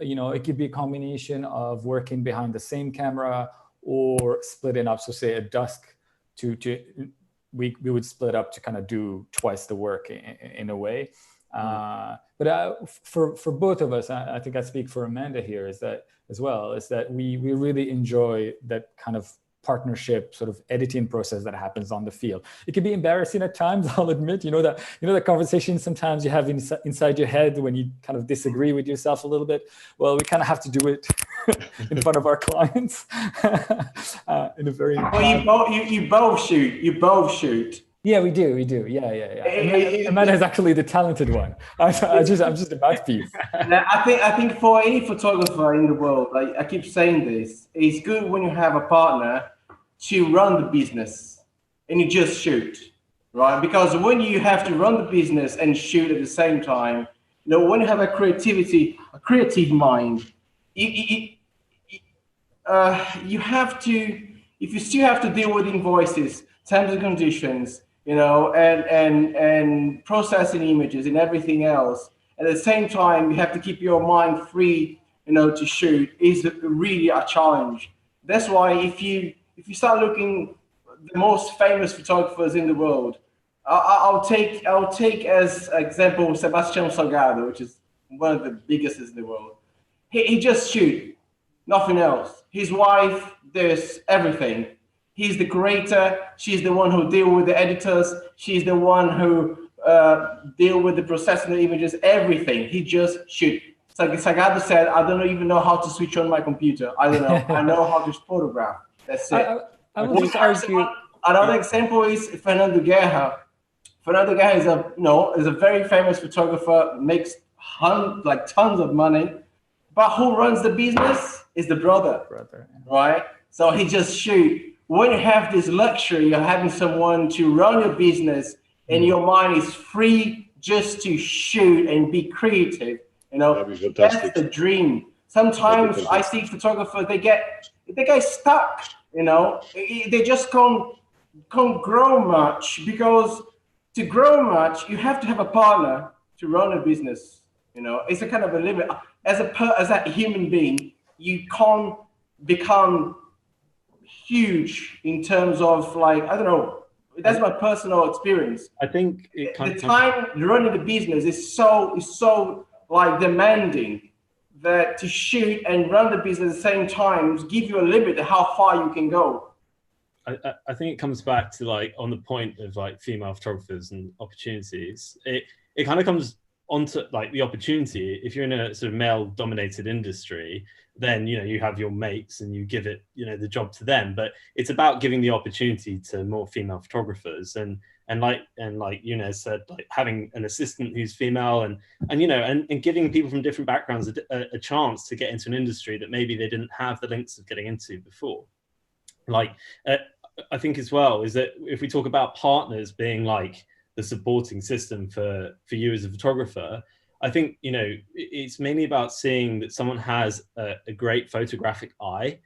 you know, it could be a combination of working behind the same camera or splitting up. So say at dusk, we would split up to kind of do twice the work in a way. But for both of us, I think I speak for Amanda here, is that we really enjoy that kind of partnership sort of editing process that happens on the field. It can be embarrassing at times, I'll admit, you know, the conversation sometimes you have inside your head when you kind of disagree with yourself a little bit. Well, we kind of have to do it in front of our clients in a very... Well, you both shoot. Yeah, we do. Yeah. Amanda is actually the talented one. I'm just a mouthpiece. I think for any photographer in the world, like I keep saying this, it's good when you have a partner to run the business and you just shoot, right? Because when you have to run the business and shoot at the same time, you know, when you have a creative mind, you have to, if you still have to deal with invoices, terms and conditions, you know, and processing images and everything else. At the same time, you have to keep your mind free, you know, to shoot is really a challenge. That's why if you start looking the most famous photographers in the world, I'll take as example Sebastião Salgado, which is one of the biggest in the world. He just shoot, nothing else. His wife does everything. He's the creator. She's the one who deal with the editors. She's the one who deal with the processing of the images, everything. He just shoot. Salgado said, I don't even know how to switch on my computer. I don't know. I know how to photograph. That's it. I would just argue. Another example is Fernando Guerra. For another guy is a very famous photographer, makes tons of money, but who runs the business is the brother, right? So he just shoot. When you have this luxury of having someone to run your business and your mind is free just to shoot and be creative, that's the dream. Sometimes I see photographers, they get stuck, they just can't grow much, because to grow much, you have to have a partner to run a business. It's a kind of a limit. As a human being, you can't become huge in terms of I don't know. That's my personal experience. I think the time running the business is so demanding that to shoot and run the business at the same time give you a limit of how far you can go. I think it comes back to on the point of female photographers and opportunities. It kind of comes onto the opportunity. If you're in a sort of male dominated industry, then you have your mates and you give it the job to them, but it's about giving the opportunity to more female photographers and like Younes said, having an assistant who's female and giving people from different backgrounds a chance to get into an industry that maybe they didn't have the links of getting into before. I think as well is that if we talk about partners being the supporting system for you as a photographer, I think, it's mainly about seeing that someone has a great photographic eye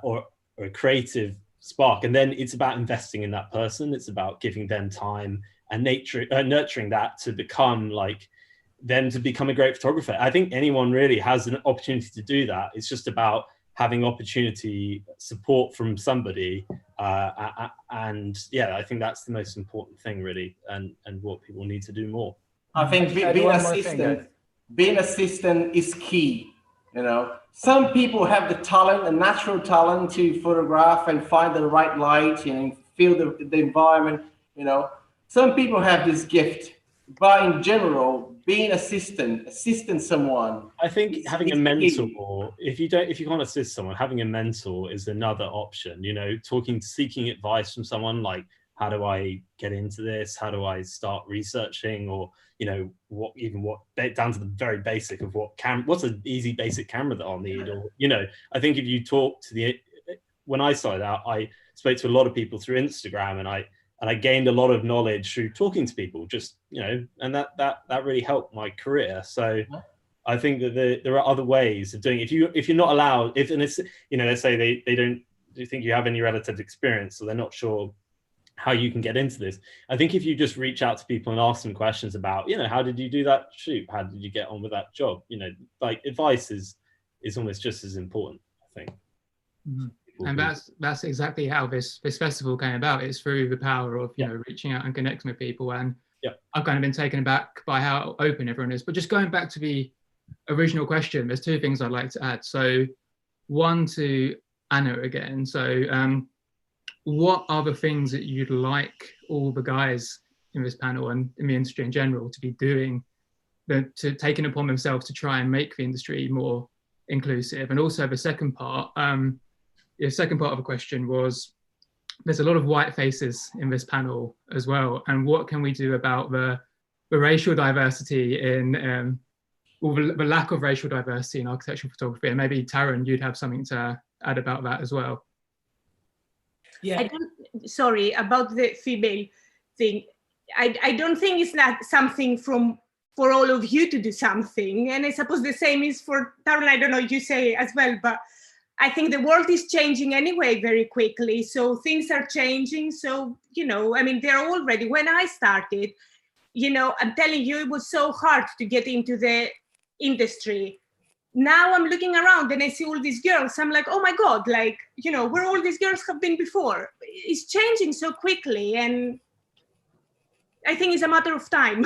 or a creative spark. And then it's about investing in that person. It's about giving them time and nurturing that to become a great photographer. I think anyone really has an opportunity to do that. It's just about having opportunity support from somebody. And yeah, I think that's the most important thing really, and what people need to do more. I think being assistant is key. Some people have the talent, a natural talent to photograph and find the right light and feel the environment. Some people have this gift, but in general, being assisting someone. I think having a mentor, if you can't assist someone, having a mentor is another option. Seeking advice from someone how do I get into this? How do I start researching? Or, what down to the very basic of what's an easy basic camera that I'll need? Or, I think if you talk to when I started out, I spoke to a lot of people through Instagram and I gained a lot of knowledge through talking to people, and that really helped my career. So I think that there are other ways of doing it. If you're not allowed, let's say they don't think you have any relative experience, so they're not sure how you can get into this. I think if you just reach out to people and ask them questions about, how did you do that shoot? How did you get on with that job? Advice is almost just as important, I think. Mm-hmm. And that's exactly how this festival came about. It's through the power of reaching out and connecting with people. And I've kind of been taken aback by how open everyone is. But just going back to the original question, there's two things I'd like to add. So one to Anna again. So what are the things that you'd like all the guys in this panel and in the industry in general to be doing, to taking upon themselves to try and make the industry more inclusive? And also the second part of the question was, there's a lot of white faces in this panel as well. And what can we do about the racial diversity in, or the lack of racial diversity in architectural photography? And maybe Taryn, you'd have something to add about that as well. Yeah. Sorry, about the female thing. I don't think it's not something for all of you to do something. And I suppose the same is for Taryn. I don't know, you say as well, but I think the world is changing anyway very quickly. So things are changing. So, they're already, when I started, I'm telling you, it was so hard to get into the industry. Now I'm looking around and I see all these girls. I'm like, oh my God, where all these girls have been before. It's changing so quickly. And I think it's a matter of time.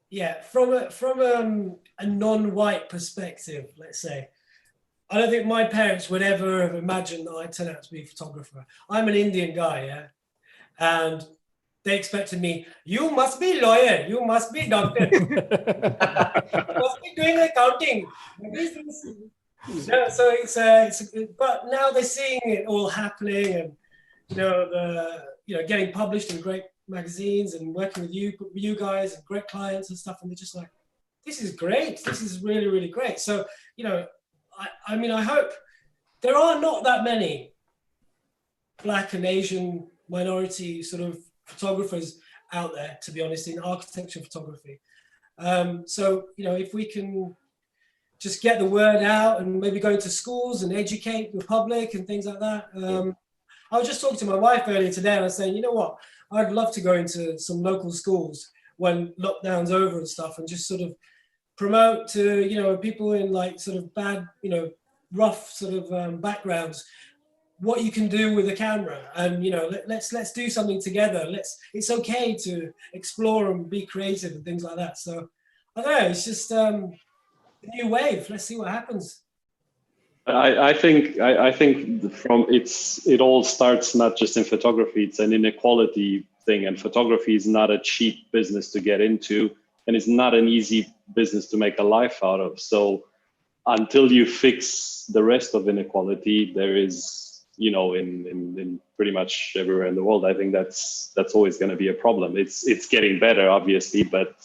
Yeah, from a non-white perspective, let's say, I don't think my parents would ever have imagined that I'd turn out to be a photographer. I'm an Indian guy, yeah, and they expected me, you must be lawyer, you must be doctor, you must be doing accounting. So but now they're seeing it all happening, and getting published in great magazines and working with you guys and great clients and stuff, and they're just like, this is great. This is really, really great. So, I mean, I hope there are not that many Black and Asian minority sort of photographers out there, to be honest, in architecture photography. So, if we can just get the word out and maybe go to schools and educate the public and things like that. I was just talking to my wife earlier today, and I was saying, you know what, I'd love to go into some local schools when lockdown's over and stuff, and just sort of promote to, people in like sort of bad, rough sort of backgrounds, what you can do with a camera, and let's do something together. It's okay to explore and be creative and things like that. So I don't know, it's just a new wave. Let's see what happens. I think it all starts not just in photography. It's an inequality thing, and photography is not a cheap business to get into, and it's not an easy business to make a life out of. So until you fix the rest of inequality, there is, in pretty much everywhere in the world, I think that's always going to be a problem. It's getting better, obviously, but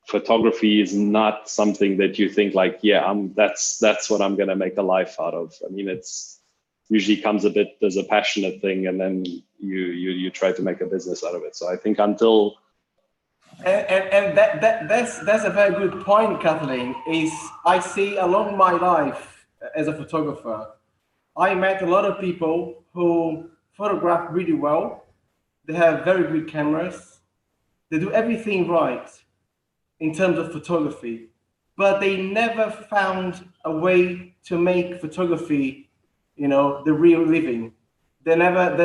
photography is not something that you think like, that's what I'm going to make a life out of. I mean, it's usually comes a bit as a passionate thing, and then you try to make a business out of it. So I think until that's a very good point, Kathleen. Is I see along my life as a photographer, I met a lot of people who photograph really well. They have very good cameras. They do everything right in terms of photography, but they never found a way to make photography, the real living. They never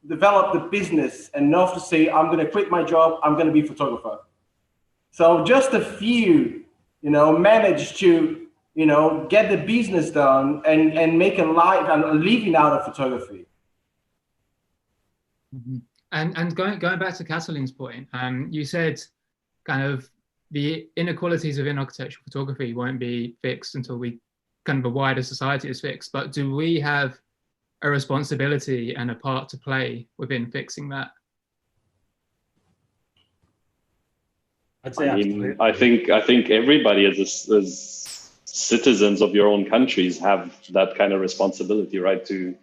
developed the business enough to say, I'm going to quit my job, I'm going to be a photographer. So just a few, managed to, get the business done and make a life and a living out of photography. Mm-hmm. And going back to Kathleen's point, you said kind of the inequalities within architectural photography won't be fixed until a wider society is fixed. But do we have a responsibility and a part to play within fixing that? I'd say I think everybody as citizens of your own countries have that kind of responsibility, right? To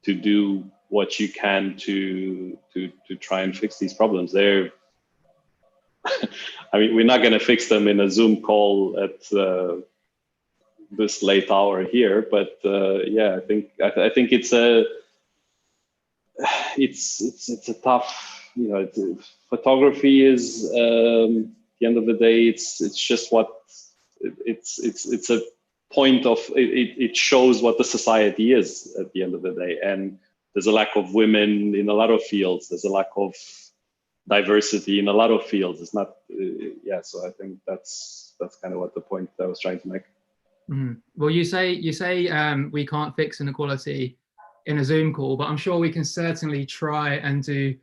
do what you can to try and fix these problems. I mean, we're not going to fix them in a Zoom call at this late hour here, but I think it's a tough. Photography is at the end of the day, it's just what it's a point of it shows what the society is at the end of the day, and there's a lack of women in a lot of fields. There's a lack of diversity in a lot of fields. It's not, so I think that's kind of what the point that I was trying to make. Mm-hmm. Well, you say we can't fix inequality in a Zoom call, but I'm sure we can certainly try and do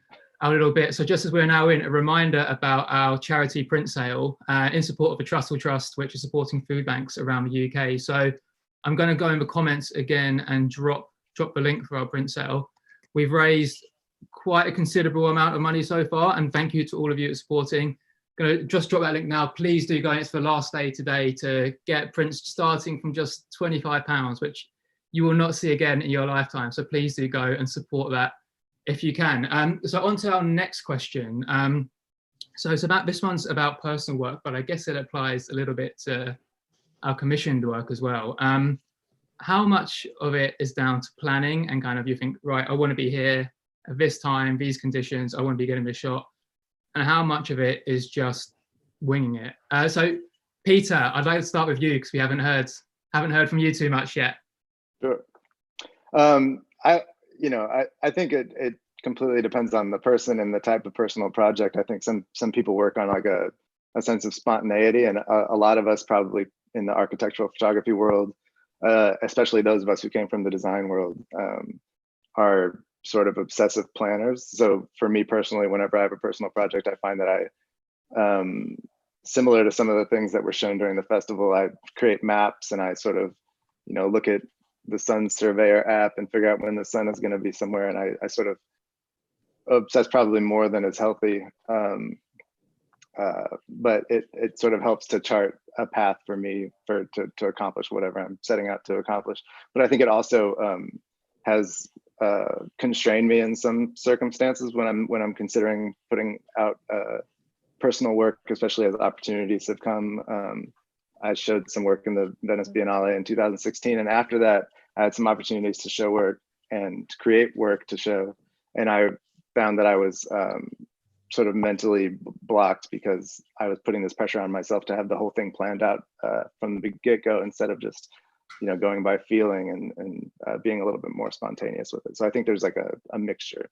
a little bit. So just as we're now in, a reminder about our charity print sale in support of the Trussell Trust, which is supporting food banks around the UK. So I'm going to go in the comments again and drop the link for our print sale. We've raised quite a considerable amount of money so far, and thank you to all of you for supporting. Going to just drop that link now. Please do go. It's the last day today to get prints starting from just £25, which you will not see again in your lifetime. So please do go and support that if you can. So on to our next question. So it's about, this one's about personal work, but I guess it applies a little bit to our commissioned work as well. How much of it is down to planning and kind of you think, right, I want to be here at this time, these conditions, I want to be getting this shot, and how much of it is just winging it? So Peter, I'd like to start with you because we haven't heard from you too much yet. Sure. I think it completely depends on the person and the type of personal project. I think some people work on like a sense of spontaneity, and a lot of us probably in the architectural photography world, especially those of us who came from the design world, are sort of obsessive planners. So for me personally, whenever I have a personal project, I find that I, similar to some of the things that were shown during the festival, I create maps and I sort of, look at the sun surveyor app and figure out when the sun is going to be somewhere. And I sort of obsess probably more than is healthy. But it sort of helps to chart a path for me to accomplish whatever I'm setting out to accomplish. But I think it also has constrained me in some circumstances when I'm considering putting out personal work, especially as opportunities have come. I showed some work in the Venice Biennale in 2016, and after that, I had some opportunities to show work and create work to show, and I found that I was sort of mentally blocked because I was putting this pressure on myself to have the whole thing planned out from the get-go instead of just, you know, going by feeling and being a little bit more spontaneous with it. So I think there's like a mixture.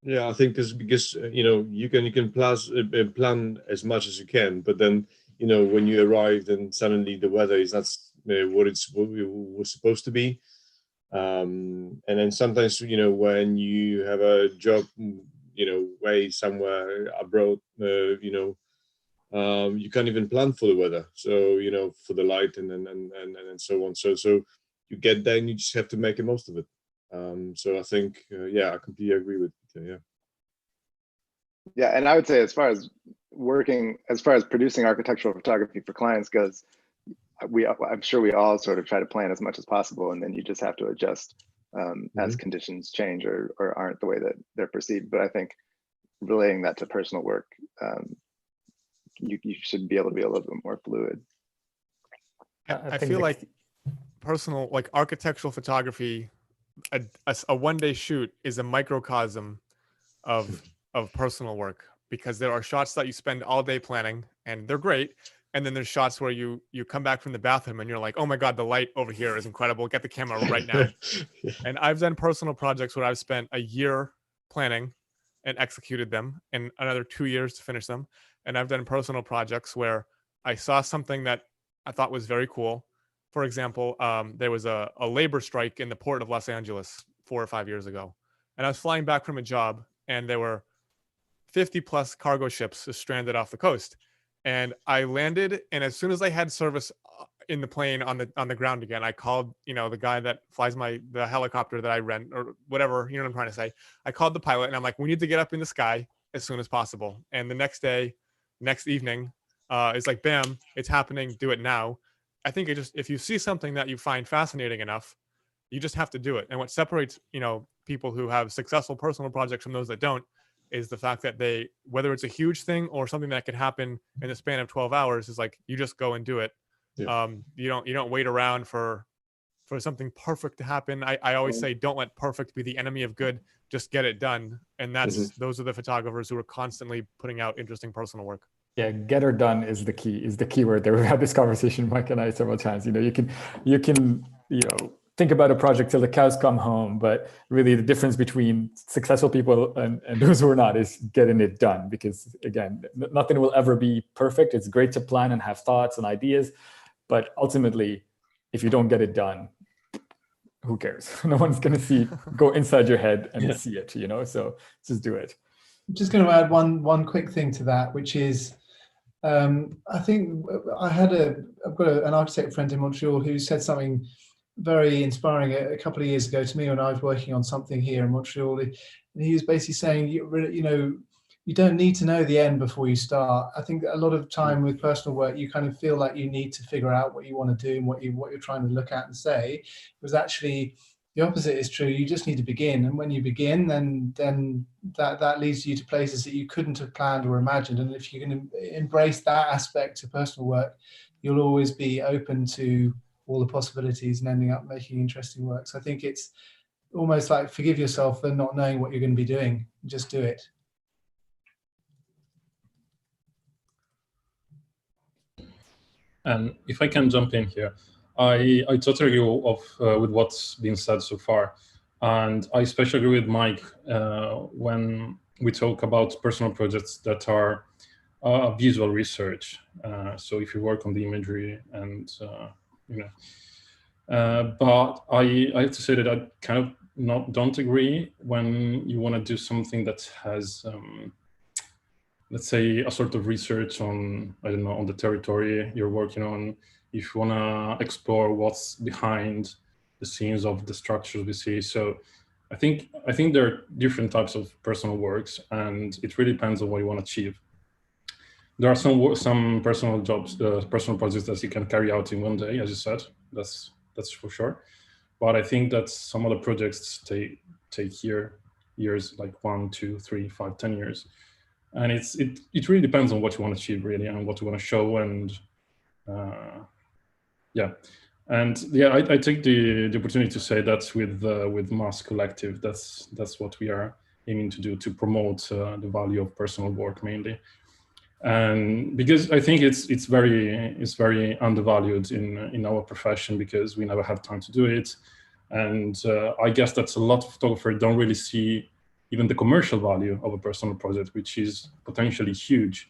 Yeah, I think because you know, you can plan as much as you can, but then, you know, when you arrive, then suddenly the weather is not what it was supposed to be. And then sometimes, you know, when you have a job, you know, way somewhere abroad, you know, you can't even plan for the weather. So, you know, for the light and so on. So you get there and you just have to make the most of it. So I think, yeah, I completely agree with you. Yeah. Yeah, and I would say as far as producing architectural photography for clients goes, I'm sure we all sort of try to plan as much as possible, and then you just have to adjust as conditions change or aren't the way that they're perceived. But I think relating that to personal work, you should be able to be a little bit more fluid. I feel like personal, like architectural photography, a one-day shoot is a microcosm of personal work, because there are shots that you spend all day planning and they're great. And then there's shots where you come back from the bathroom and you're like, oh my God, the light over here is incredible. Get the camera right now. Yeah. And I've done personal projects where I've spent a year planning and executed them and another 2 years to finish them. And I've done personal projects where I saw something that I thought was very cool. For example, there was a labor strike in the port of Los Angeles 4 or 5 years ago. And I was flying back from a job and there were 50 plus cargo ships stranded off the coast. And I landed, and as soon as I had service in the plane on the ground again, I called, you know, the guy that flies the helicopter that I rent or whatever, you know what I'm trying to say. I called the pilot and I'm like, we need to get up in the sky as soon as possible. And the next evening, it's like, bam, it's happening. Do it now. I think if you see something that you find fascinating enough, you just have to do it. And what separates, you know, people who have successful personal projects from those that don't is the fact that whether it's a huge thing or something that could happen in the span of 12 hours, is like, you just go and do it. Yeah. You don't wait around for something perfect to happen. I always say, don't let perfect be the enemy of good. Just get it done. And those are the photographers who are constantly putting out interesting personal work. Yeah, get or done is the key word there. We've had this conversation, Mike and I, several times. You know, you can, you know, think about a project till the cows come home, but really the difference between successful people and those who are not is getting it done. Because again, nothing will ever be perfect. It's great to plan and have thoughts and ideas, but ultimately, if you don't get it done, who cares? No one's going to go inside your head and see it, you know, so just do it. I'm just going to add one quick thing to that, which is, I think I've got an architect friend in Montreal who said something very inspiring a couple of years ago to me when I was working on something here in Montreal. And he was basically saying, you know, you don't need to know the end before you start. I think a lot of time with personal work, you kind of feel like you need to figure out what you want to do and what you're trying to look at and say. Whereas actually the opposite is true. You just need to begin, and when you begin, then that leads you to places that you couldn't have planned or imagined. And if you can embrace that aspect to personal work, you'll always be open to all the possibilities and ending up making interesting work. So I think it's almost like forgive yourself for not knowing what you're going to be doing. Just do it. And if I can jump in here, I totally agree with what's been said so far. And I especially agree with Mike when we talk about personal projects that are visual research. So if you work on the imagery and, you know, but I have to say that I kind of don't agree when you want to do something that has let's say, a sort of research on, I don't know, on the territory you're working on. If you want to explore what's behind the scenes of the structures we see. So I think there are different types of personal works, and it really depends on what you want to achieve. There are some personal jobs, personal projects that you can carry out in one day, as you said. That's for sure. But I think that some other projects take years, like 1, 2, 3, 5, 10 years, and it really depends on what you want to achieve, really, and what you want to show, and yeah. And yeah, I take the opportunity to say that with Mass Collective, that's what we are aiming to do, to promote the value of personal work mainly, and because I think it's very undervalued in our profession, because we never have time to do it, and I guess that's a lot of photographers don't really see even the commercial value of a personal project, which is potentially huge.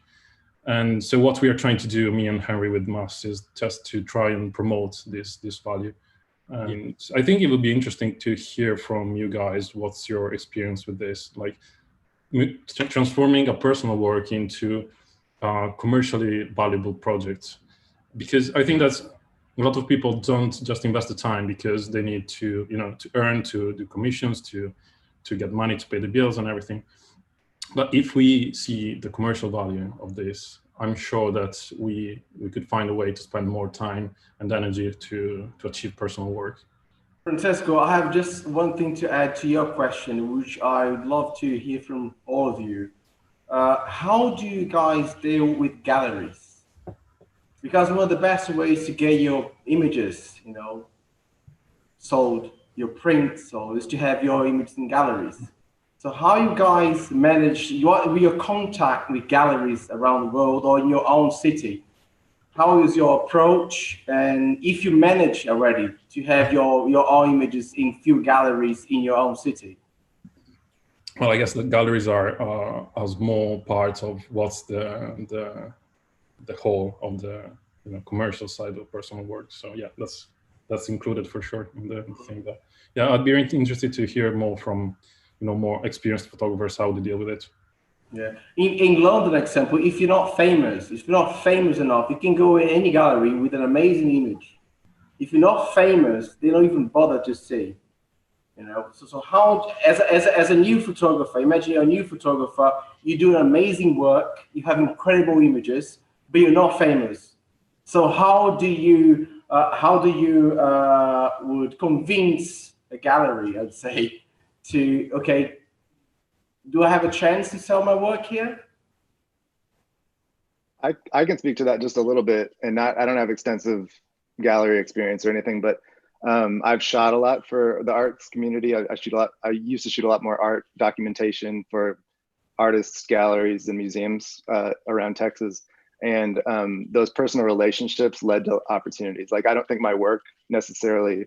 And so what we are trying to do, me and Henry with Mass, is just to try and promote this value. And I think it would be interesting to hear from you guys, what's your experience with this, like transforming a personal work into commercially valuable projects. Because I think that's a lot of people don't just invest the time because they need to, to earn, to do commissions, to get money to pay the bills and everything. But if we see the commercial value of this, I'm sure that we could find a way to spend more time and energy to achieve personal work. Francesco, I have just one thing to add to your question, which I would love to hear from all of you. How do you guys deal with galleries? Because one of the best ways to get your images, sold, your prints sold, is to have your images in galleries. So how you guys manage your contact with galleries around the world or in your own city? How is your approach? And if you manage already to have your own images in few galleries in your own city? Well, I guess the galleries are a small part of what's the whole of the commercial side of personal work. So yeah, that's included for sure in the thing. That yeah, I'd be interested to hear more from more experienced photographers how they deal with it. Yeah, in London, example, if you're not famous enough, you can go in any gallery with an amazing image. If you're not famous, they don't even bother to see. So how, as a new photographer, imagine you're a new photographer, you do an amazing work, you have incredible images, but you're not famous. So how do you would convince a gallery, I'd say, to, okay, do I have a chance to sell my work here? I can speak to that just a little bit, and I don't have extensive gallery experience or anything, but I've shot a lot for the arts community. I shoot a lot. I used to shoot a lot more art documentation for artists, galleries, and museums around Texas. And those personal relationships led to opportunities. Like, I don't think my work necessarily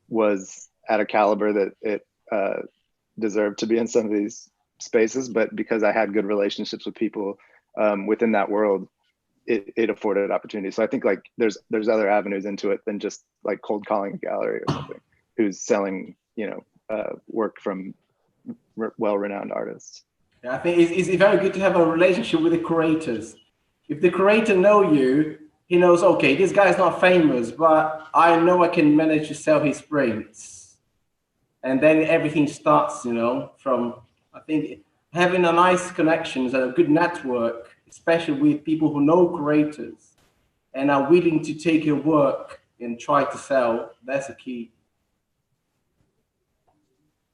was at a caliber that it deserved to be in some of these spaces, but because I had good relationships with people within that world, it afforded opportunities. So I think like there's other avenues into it than just like cold calling a gallery or something who's selling work from well-renowned artists. Yeah, I think it's very good to have a relationship with the curators. If the curator knows you, he knows, okay, this guy's not famous, but I know I can manage to sell his prints. And then everything starts, from, I think, having a nice connections and a good network, especially with people who know curators and are willing to take your work and try to sell, that's the key.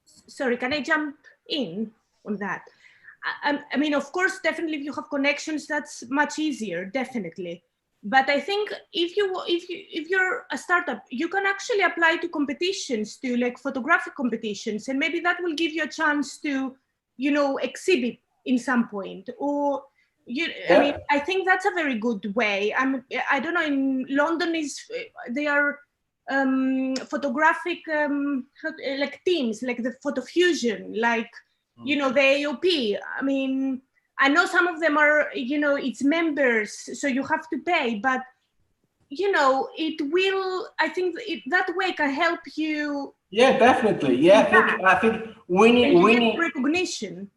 Sorry, can I jump in on that? I mean, of course, definitely if you have connections, that's much easier, definitely. But I think if you're a startup, you can actually apply to competitions, to like photographic competitions, and maybe that will give you a chance to, exhibit in some point. Or I mean, I think that's a very good way. I don't know. In London, they are photographic like teams, like the Photo Fusion, like the AOP. I mean, I know some of them are, it's members, so you have to pay, but, it will, I think that way can help you. Yeah, definitely. Yeah, I think winning recognition.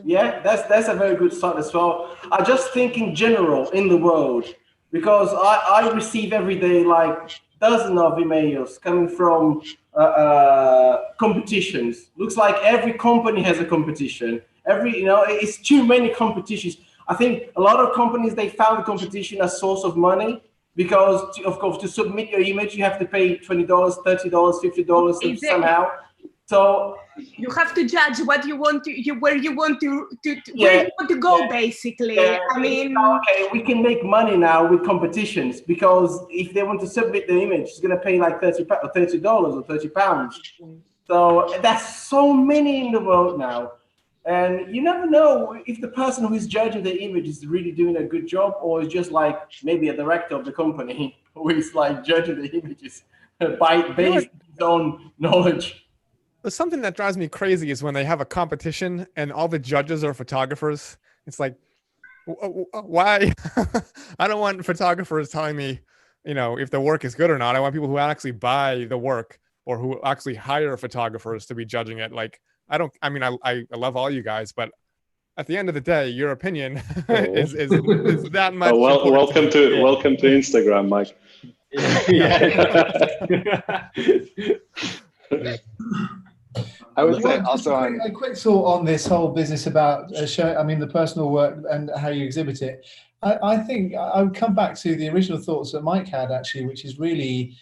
Yeah, that's a very good start as well. I just think in general in the world, because I receive every day like dozens of emails coming from competitions. Looks like every company has a competition. It's too many competitions. I think a lot of companies, they found the competition a source of money because, of course, to submit your image, you have to pay $20, $30, $50 Exactly. somehow. So you have to judge what you want to, where you want to yeah, where you want to go, basically. Yeah, I mean, okay, we can make money now with competitions because if they want to submit the image, it's going to pay like $30 or £30. So that's so many in the world now. And you never know if the person who is judging the image is really doing a good job or is just like maybe a director of the company who is like judging the images based on his own knowledge. Something that drives me crazy is when they have a competition and all the judges are photographers. It's like, why? I don't want photographers telling me, if the work is good or not. I want people who actually buy the work or who actually hire photographers to be judging it. Like, I love all you guys, but at the end of the day, your opinion is that much. Welcome to Instagram, Mike. I would say also a quick thought on this whole business about the personal work and how you exhibit it. I think I would come back to the original thoughts that Mike had actually, which is really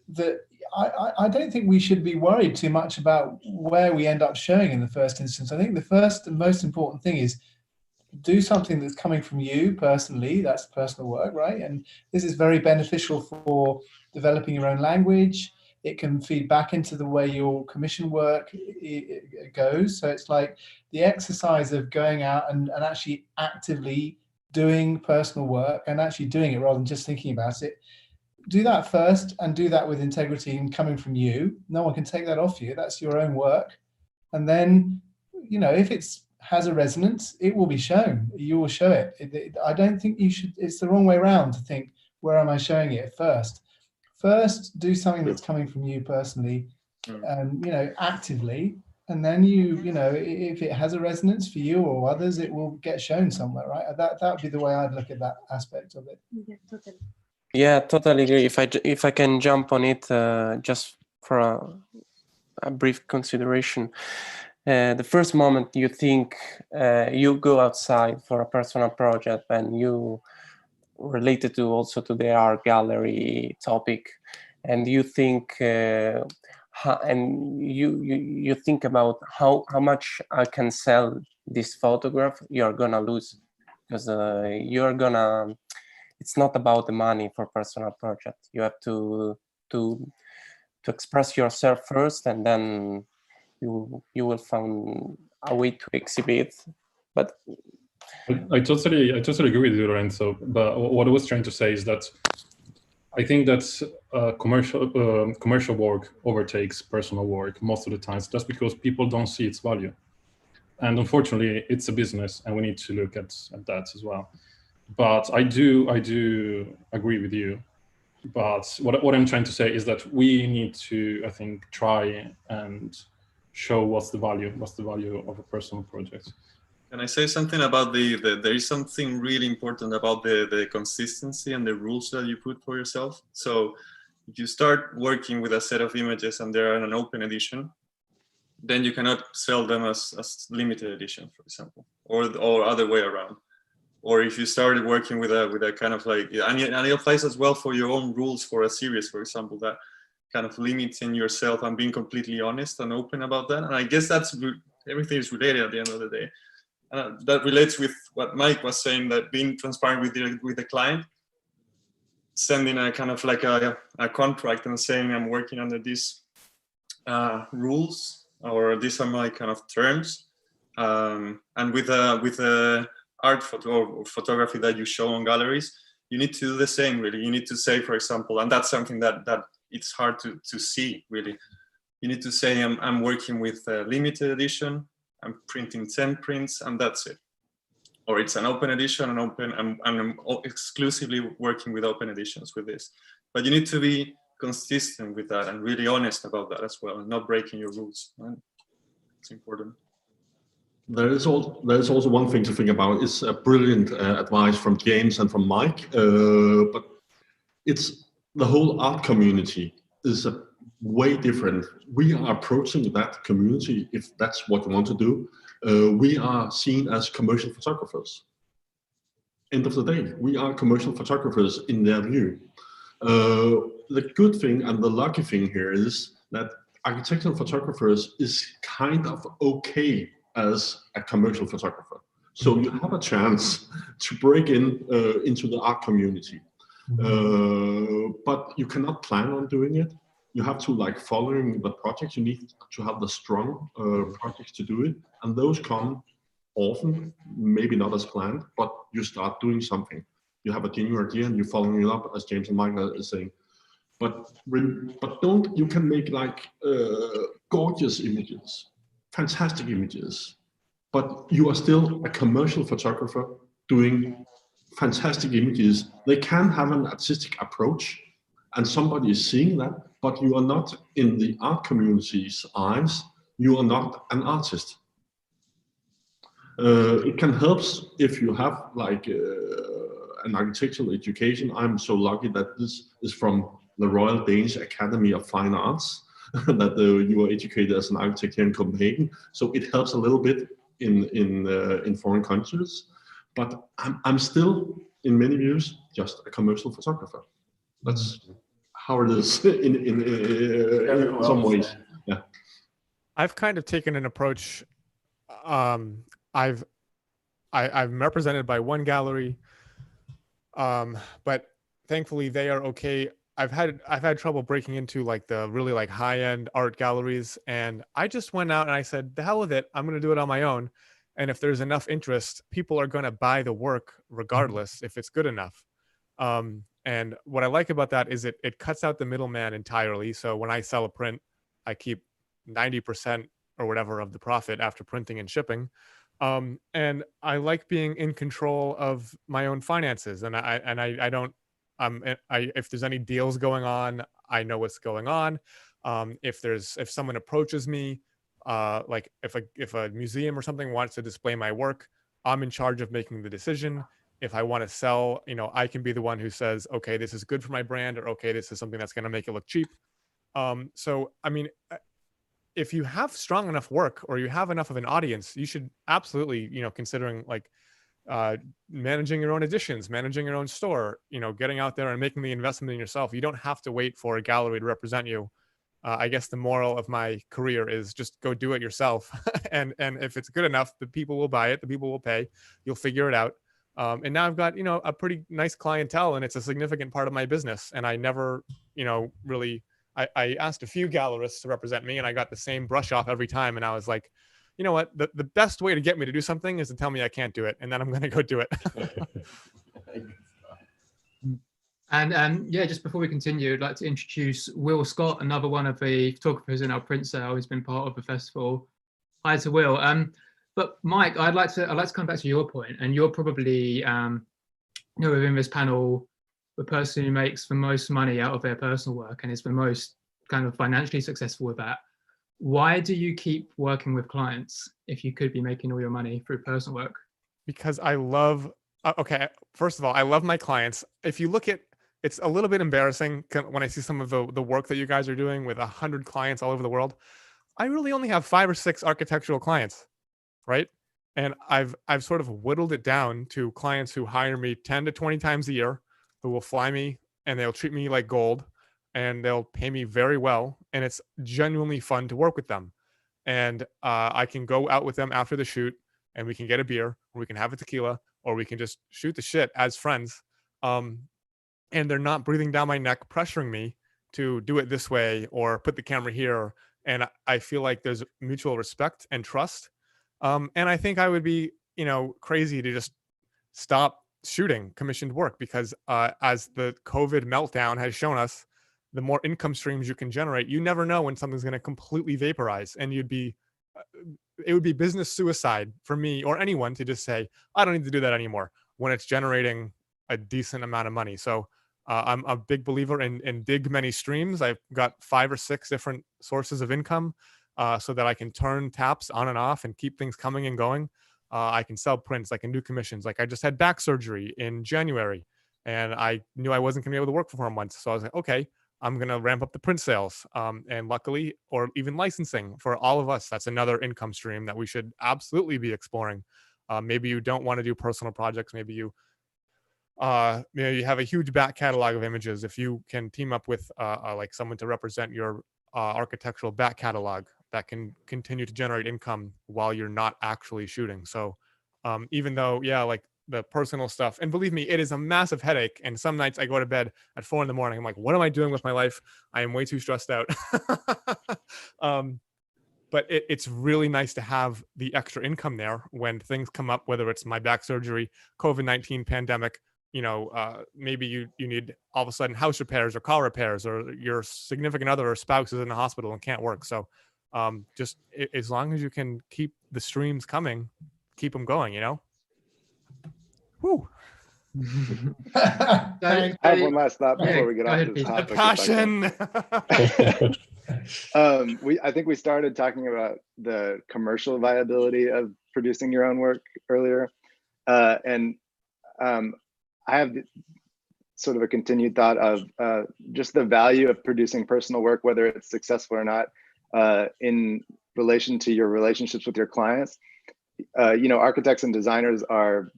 that I don't think we should be worried too much about where we end up showing in the first instance. I think the first and most important thing is do something that's coming from you personally. That's personal work, right? And this is very beneficial for developing your own language. It can feed back into the way your commission work goes. So it's like the exercise of going out and actually actively doing personal work and actually doing it rather than just thinking about it. Do that first and do that with integrity and coming from you. No one can take that off you. That's your own work. And then, if it has a resonance, it will be shown. You will show it. I don't think you should, it's the wrong way around to think, where am I showing it first? First, do something that's coming from you personally, actively, and then if it has a resonance for you or others, it will get shown somewhere, right? That would be the way I'd look at that aspect of it. Yeah, totally. Yeah, totally agree. If I can jump on it, just for a brief consideration, the first moment you think you go outside for a personal project and you related to also to the art gallery topic, and you think and you think about how much I can sell this photograph, you're gonna lose, because it's not about the money for personal project. You have to express yourself first, and then you will find a way to exhibit. But I totally agree with you, Lorenzo. But what I was trying to say is that I think that commercial work overtakes personal work most of the times, just because people don't see its value. And unfortunately, it's a business, and we need to look at that as well. But I do agree with you. But what I'm trying to say is that we need to, I think, try and show what's the value of a personal project. Can I say something about there is something really important about the consistency and the rules that you put for yourself. So if you start working with a set of images and they're in an open edition, then you cannot sell them as limited edition, for example, or other way around. Or if you started working with a kind of like, and it applies as well for your own rules for a series, for example, that kind of limiting yourself and being completely honest and open about that. And I guess everything is related at the end of the day. That relates with what Mike was saying, that being transparent with the client, sending a kind of like a contract and saying, I'm working under these rules, or these are my kind of terms. And with art or photography that you show on galleries, you need to do the same, really. You need to say, for example, and that's something that it's hard to see, really. You need to say, I'm working with a limited edition, I'm printing 10 prints, and that's it. Or it's an open edition, I'm exclusively working with open editions with this. But you need to be consistent with that and really honest about that as well, and not breaking your rules, right? It's important. There is also one thing to think about. It's a brilliant advice from James and from Mike, but it's the whole art community is a way different. We are approaching that community, if that's what we want to do. We are seen as commercial photographers. End of the day, we are commercial photographers in their view. The good thing and the lucky thing here is that architectural photographers is kind of okay as a commercial photographer. So you have a chance to break into the art community. But you cannot plan on doing it. You have to, like, following the project, you need to have the strong projects to do it. And those come often, maybe not as planned, but you start doing something. You have a genuine idea and you're following it up, as James and Mike are saying. But you can make like gorgeous images, fantastic images, but you are still a commercial photographer doing fantastic images. They can have an artistic approach and somebody is seeing that, but you are not in the art community's eyes. You are not an artist. It can help if you have like an architectural education. I'm so lucky that this is from the Royal Danish Academy of Fine Arts, that you are educated as an architect here in Copenhagen. So it helps a little bit in foreign countries, but I'm still, in many views, just a commercial photographer. That's how it is in some ways. Yeah. I've kind of taken an approach. I'm represented by one gallery, but thankfully they are okay. I've had trouble breaking into like the really like high-end art galleries, and I just went out and I said, the hell with it, I'm going to do it on my own. And if there's enough interest, people are going to buy the work regardless if it's good enough. And what I like about that is it cuts out the middleman entirely. So when I sell a print, I keep 90% or whatever of the profit after printing and shipping. And I like being in control of my own finances. And I don't, if there's any deals going on, I know what's going on. If someone approaches me, like if a museum or something wants to display my work, I'm in charge of making the decision. If I want to sell, I can be the one who says, okay, this is good for my brand, or okay, this is something that's going to make it look cheap. So, I mean, if you have strong enough work or you have enough of an audience, you should absolutely, considering like managing your own editions, managing your own store, getting out there and making the investment in yourself. You don't have to wait for a gallery to represent you. I guess the moral of my career is just go do it yourself. and if it's good enough, the people will buy it, the people will pay, you'll figure it out. And now I've got, a pretty nice clientele, and it's a significant part of my business. And I never, really, I asked a few gallerists to represent me, and I got the same brush off every time. And I was like, you know what, the best way to get me to do something is to tell me I can't do it. And then I'm going to go do it. And yeah, just before we continue, I'd like to introduce Will Scott, another one of the photographers in our print sale who's been part of the festival. Hi to Will. But Mike, I'd like to come back to your point, and you're probably within this panel the person who makes the most money out of their personal work and is the most kind of financially successful with that. Why do you keep working with clients if you could be making all your money through personal work? Because I love, okay, first of all, I love my clients. If you look at, it's a little bit embarrassing when I see some of the work that you guys are doing with 100 clients all over the world. I really only have 5 or 6 architectural clients, right? And I've sort of whittled it down to clients who hire me 10 to 20 times a year, who will fly me and they'll treat me like gold and they'll pay me very well. And it's genuinely fun to work with them. And I can go out with them after the shoot and we can get a beer, or we can have a tequila, or we can just shoot the shit as friends. And they're not breathing down my neck, pressuring me to do it this way or put the camera here. And I feel like there's mutual respect and trust. And I think I would be, crazy to just stop shooting commissioned work, because as the COVID meltdown has shown us, the more income streams you can generate, you never know when something's going to completely vaporize, and it would be business suicide for me or anyone to just say, I don't need to do that anymore when it's generating a decent amount of money. So I'm a big believer in dig many streams. I've got 5 or 6 different sources of income. so that I can turn taps on and off and keep things coming and going. I can sell prints, I can do commissions. Like I just had back surgery in January and I knew I wasn't gonna be able to work for 4 months. So I was like, okay, I'm gonna ramp up the print sales. And luckily, or even licensing for all of us, that's another income stream that we should absolutely be exploring. Maybe you don't want to do personal projects. Maybe you you have a huge back catalog of images. If you can team up with like someone to represent your architectural back catalog, that can continue to generate income while you're not actually shooting. So even though, yeah, like the personal stuff, and believe me, it is a massive headache. And some nights I go to bed at 4 a.m. I'm like, what am I doing with my life? I am way too stressed out. But it's really nice to have the extra income there when things come up, whether it's my back surgery, COVID-19 pandemic, maybe you need all of a sudden house repairs or car repairs, or your significant other or spouse is in the hospital and can't work. So just as long as you can keep the streams coming, keep them going, Woo. I have one last thought before we get off this topic. Passion. I think we started talking about the commercial viability of producing your own work earlier, and I have sort of a continued thought of just the value of producing personal work, whether it's successful or not, in relation to your relationships with your clients. Architects and designers are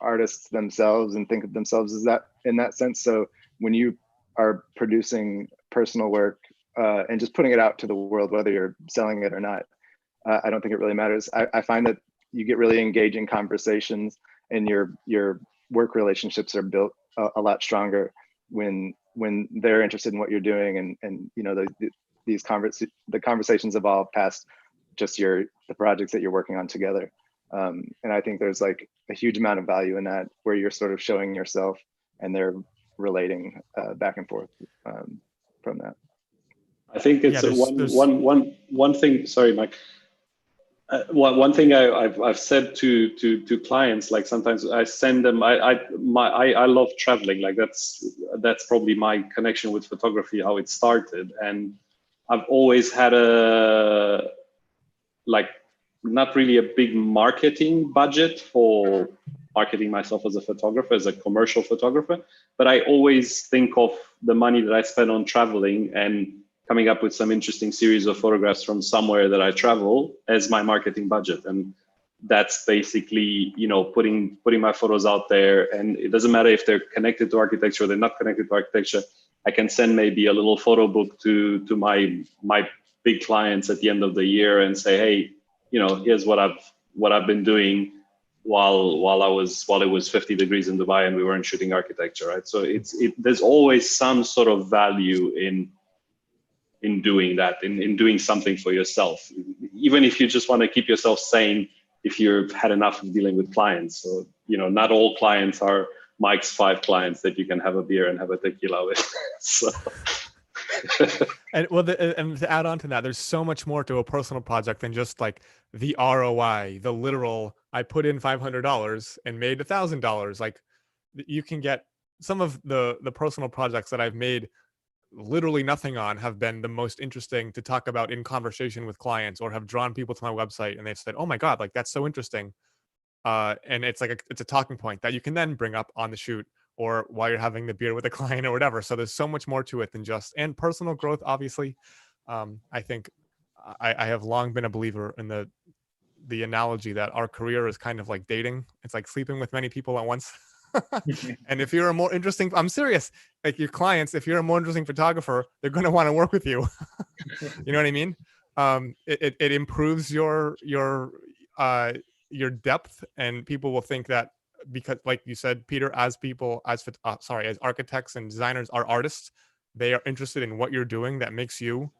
artists themselves and think of themselves as that in that sense. So when you are producing personal work and just putting it out to the world, whether you're selling it or not, I don't think it really matters. I find that you get really engaging conversations, and your work relationships are built a lot stronger when they're interested in what you're doing, and the conversations evolve past just the projects that you're working on together. And I think there's like a huge amount of value in that, where you're sort of showing yourself and they're relating back and forth from that. I think it's one thing. Sorry, Mike. One thing I've said to clients, like sometimes I send them. I love traveling. Like that's probably my connection with photography, how it started, and I've always had not really a big marketing budget for marketing myself as a photographer, as a commercial photographer, but I always think of the money that I spend on traveling and coming up with some interesting series of photographs from somewhere that I travel as my marketing budget. And that's basically, putting my photos out there, and it doesn't matter if they're connected to architecture or they're not connected to architecture. I can send maybe a little photo book to my big clients at the end of the year and say, hey, here's what I've been doing while it was 50 degrees in Dubai and we weren't shooting architecture, right? So there's always some sort of value in doing that, in doing something for yourself, even if you just want to keep yourself sane, if you've had enough of dealing with clients. So, not all clients are Mike's 5 clients that you can have a beer and have a tequila with. So. And to add on to that, there's so much more to a personal project than just like the ROI, the literal, I put in $500 and made $1,000. Like you can get some of the personal projects that I've made literally nothing on have been the most interesting to talk about in conversation with clients, or have drawn people to my website and they've said, oh my God, like that's so interesting. And it's like it's a talking point that you can then bring up on the shoot or while you're having the beer with a client or whatever. So there's so much more to it than just, and personal growth, obviously. I think I have long been a believer in the analogy that our career is kind of like dating. It's like sleeping with many people at once. And if you're a more interesting, I'm serious, like your clients, if you're a more interesting photographer, they're going to want to work with you. You know what I mean? It improves your depth, and people will think that because, like you said, Peter, as architects and designers are artists, they are interested in what you're doing. That makes you,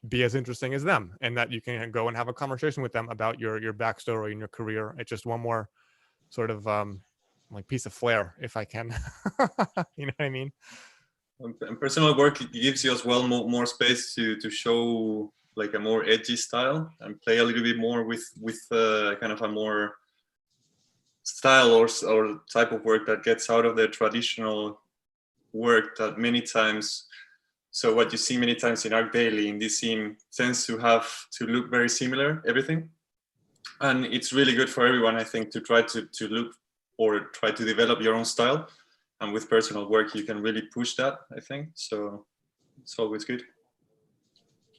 be as interesting as them, and that you can go and have a conversation with them about your backstory and your career. It's just one more sort of like piece of flair, if I can. You know what I mean? And personal work gives you as well more space to show like a more edgy style and play a little bit more with kind of a more style or type of work that gets out of the traditional work that many times So what you see many times in Arc Daily in this scene tends to have to look very similar, everything. And it's really good for everyone, I think, to try to look or try to develop your own style. And with personal work, you can really push that, I think. So it's always good.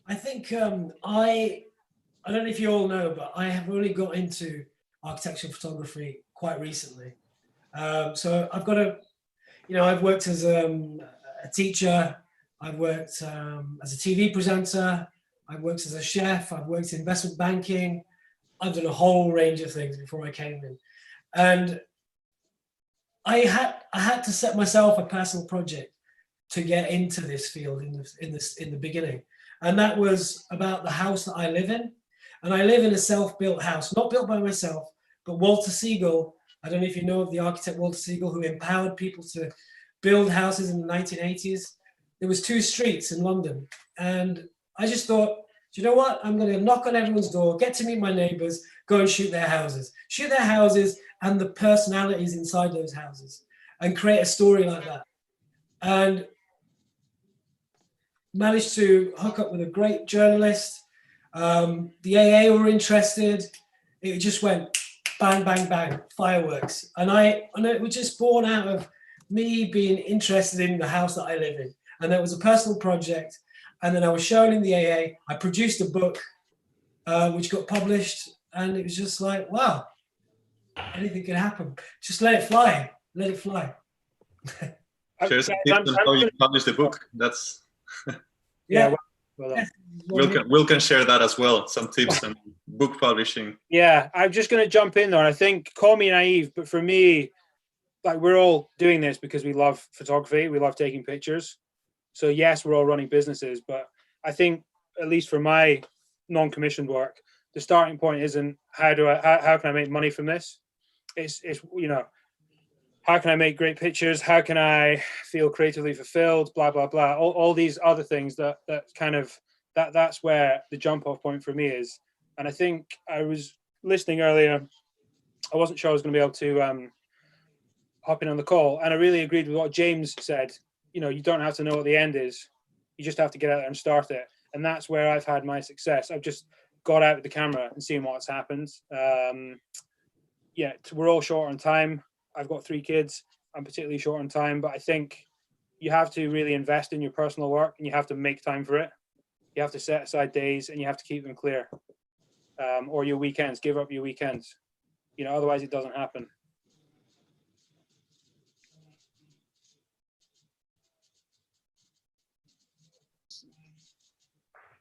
I think I don't know if you all know, but I have only got into architectural photography quite recently. So I've got I've worked as a teacher, I've worked as a TV presenter, I've worked as a chef, I've worked in investment banking. I've done a whole range of things before I came in. And I had to set myself a personal project to get into this field in the beginning. And that was about the house that I live in. And I live in a self-built house, not built by myself, but Walter Siegel. I don't know if you know of the architect Walter Siegel, who empowered people to build houses in the 1980s. There was 2 streets in London. And I just thought, do you know what? I'm going to knock on everyone's door, get to meet my neighbors, go and shoot their houses. Shoot their houses and the personalities inside those houses and create a story like that. And managed to hook up with a great journalist. The AA were interested. It just went bang, bang, bang, fireworks. And it was just born out of me being interested in the house that I live in. And that was a personal project. And then I was shown in the AA. I produced a book, which got published. And it was just like, wow, anything can happen. Just let it fly. Let it fly. Share some tips on how you publish the book. That's yeah. Will can share that as well. Some tips on book publishing. Yeah, I'm just going to jump in there. I think, call me naive, but for me, like, we're all doing this because we love photography. We love taking pictures. So yes, we're all running businesses, but I think, at least for my non-commissioned work, the starting point isn't how can I make money from this? It's how can I make great pictures? How can I feel creatively fulfilled? Blah blah blah. All these other things that's where the jump off point for me is. And I think I was listening earlier. I wasn't sure I was going to be able to hop in on the call, and I really agreed with what James said. You don't have to know what the end is. You just have to get out there and start it. And that's where I've had my success. I've just got out with the camera and seen what's happened. We're all short on time. I've got 3 kids. I'm particularly short on time, but I think you have to really invest in your personal work, and you have to make time for it. You have to set aside days, and you have to keep them clear. Or your weekends, give up your weekends. Otherwise it doesn't happen.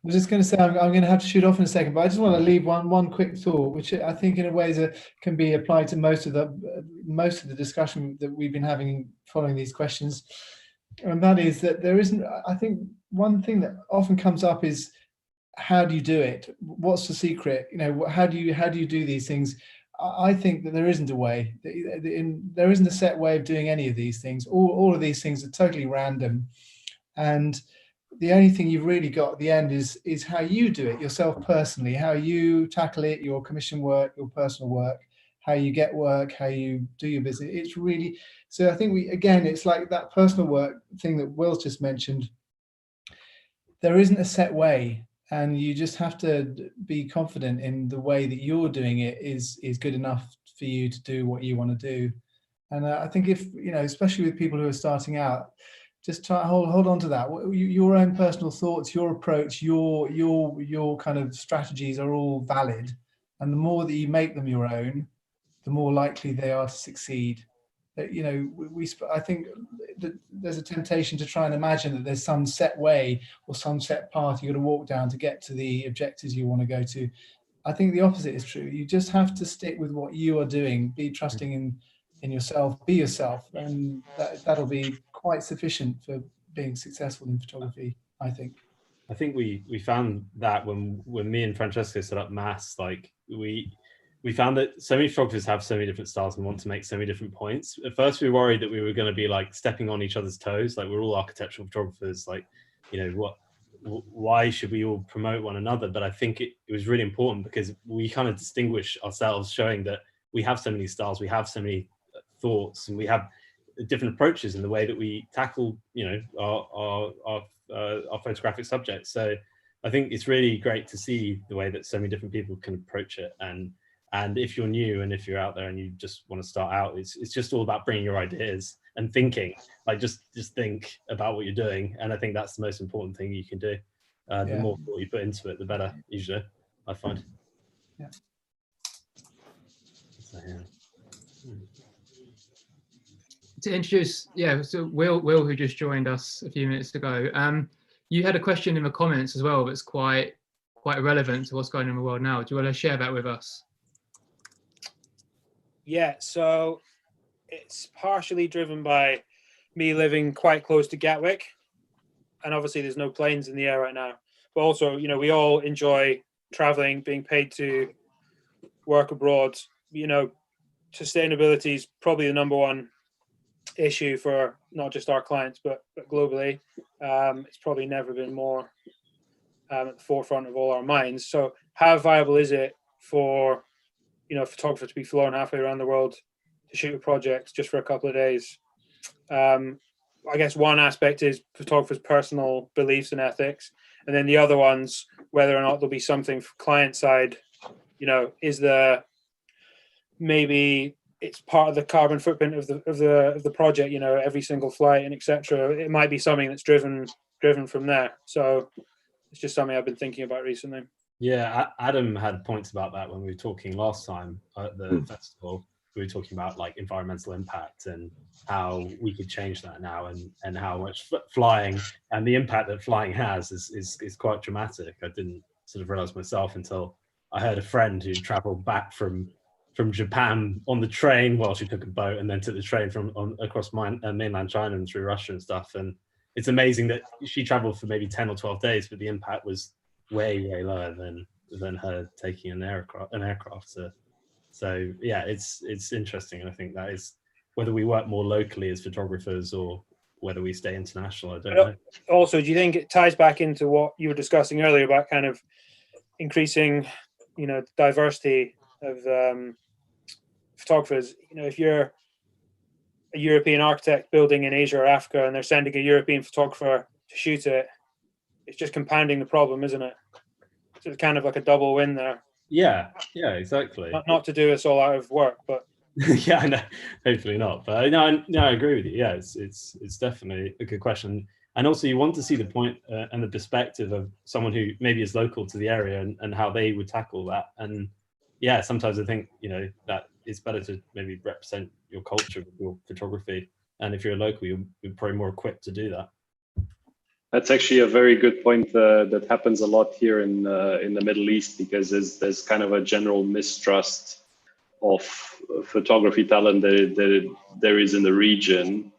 I was just going to say I'm going to have to shoot off in a second, but I just want to leave one quick thought, which I think in a way can be applied to most of the discussion that we've been having following these questions, and that is that there isn't. I think one thing that often comes up is, how do you do it? What's the secret? How do you do these things? I think that there isn't a way. There isn't a set way of doing any of these things. All of these things are totally random, and the only thing you've really got at the end is how you do it yourself personally, how you tackle it, your commission work, your personal work, how you get work, how you do your business. It's really, so I think it's like that personal work thing that Will's just mentioned. There isn't a set way, and you just have to be confident in the way that you're doing it is good enough for you to do what you want to do. And I think if, especially with people who are starting out, just try hold on to that. Your own personal thoughts, your approach, your kind of strategies are all valid, and the more that you make them your own, the more likely they are to succeed. I think that there's a temptation to try and imagine that there's some set way or some set path you've got to walk down to get to the objectives you want to go to. I think the opposite is true. You just have to stick with what you are doing, be trusting in yourself, be yourself, and that'll be quite sufficient for being successful in photography, I think. I think we found that when me and Francesco set up Mass, like we found that so many photographers have so many different styles and want to make so many different points. At first we were worried that we were going to be like stepping on each other's toes. Like, we're all architectural photographers, like, why should we all promote one another? But I think it was really important because we kind of distinguish ourselves, showing that we have so many styles, we have so many thoughts, and we have different approaches in the way that we tackle, our photographic subjects. So I think it's really great to see the way that so many different people can approach it. And if you're new and if you're out there and you just want to start out, it's just all about bringing your ideas and thinking. Like just think about what you're doing. And I think that's the most important thing you can do. The more thought you put into it, the better, usually, I find. Yeah. So, yeah. To introduce, so Will, who just joined us a few minutes ago, you had a question in the comments as well that's quite relevant to what's going on in the world now. Do you want to share that with us? Yeah, so it's partially driven by me living quite close to Gatwick, and obviously there's no planes in the air right now. But also, you know, we all enjoy traveling, being paid to work abroad. You know, sustainability is probably the number one issue for not just our clients, but globally. It's probably never been more at the forefront of all our minds. So how viable is it for, you know, a photographer to be flown halfway around the world to shoot a project just for a couple of days? I guess one aspect is photographers' personal beliefs and ethics, and then the other ones, whether or not there'll be something for client side. You know, is there maybe it's part of the carbon footprint of the project? You know, every single flight and etc. It might be something that's driven from there. So it's just something I've been thinking about recently. Yeah, Adam had points about that when we were talking last time at the festival. We were talking about like environmental impact and how we could change that now, and how much flying and the impact that flying has is quite dramatic. I didn't sort of realize myself until I heard a friend who traveled back from Japan on the train while she took a boat, and then took the train across mainland China and through Russia and stuff. And it's amazing that she traveled for maybe 10 or 12 days, but the impact was way lower than her taking an aircraft. So yeah, it's interesting, and I think that is whether we work more locally as photographers or whether we stay international. I don't know. Also, do you think it ties back into what you were discussing earlier about kind of increasing, you know, diversity of photographers? You know, if you're a European architect building in Asia or Africa and they're sending a European photographer to shoot it, it's just compounding the problem, isn't it? So it's kind of like a double win there. Yeah, exactly. Not to do us all out of work, but yeah, no, hopefully not. But no, I agree with you. Yeah, it's definitely a good question. And also, you want to see the point and the perspective of someone who maybe is local to the area and how they would tackle that. And yeah, sometimes I think, you know, that it's better to maybe represent your culture with your photography. And if you're a local, you're probably more equipped to do that. That's actually a very good point that happens a lot here in the Middle East, because there's kind of a general mistrust of photography talent that there is in the region.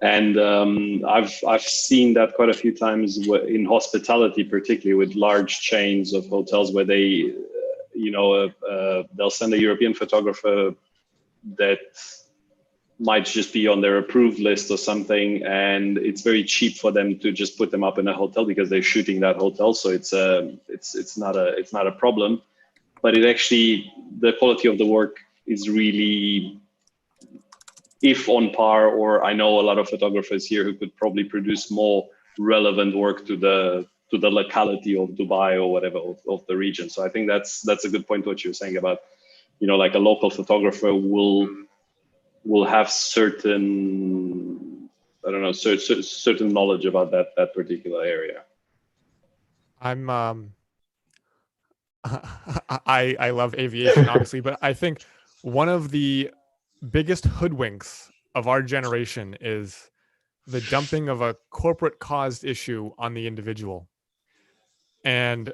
And I've seen that quite a few times in hospitality, particularly with large chains of hotels where they, they'll send a European photographer that might just be on their approved list or something, and it's very cheap for them to just put them up in a hotel because they're shooting that hotel. So it's not a problem, but it actually, the quality of the work is really, if on par, or I know a lot of photographers here who could probably produce more relevant work to the locality of Dubai or whatever of the region. So I think that's a good point what you're saying about, like a local photographer will have certain, I don't know, certain knowledge about that particular area. I'm I love aviation, obviously, but I think one of the biggest hoodwinks of our generation is the dumping of a corporate caused issue on the individual. And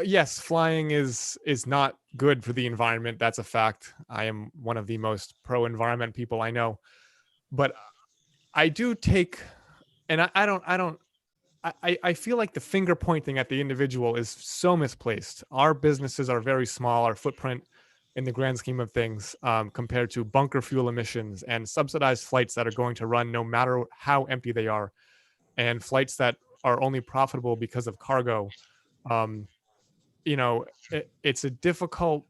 yes, flying is not good for the environment. That's a fact. I am one of the most pro-environment people I know. But I do take, and I feel like the finger pointing at the individual is so misplaced. Our businesses are very small. Our footprint in the grand scheme of things, compared to bunker fuel emissions and subsidized flights that are going to run no matter how empty they are, and flights that are only profitable because of cargo. It's difficult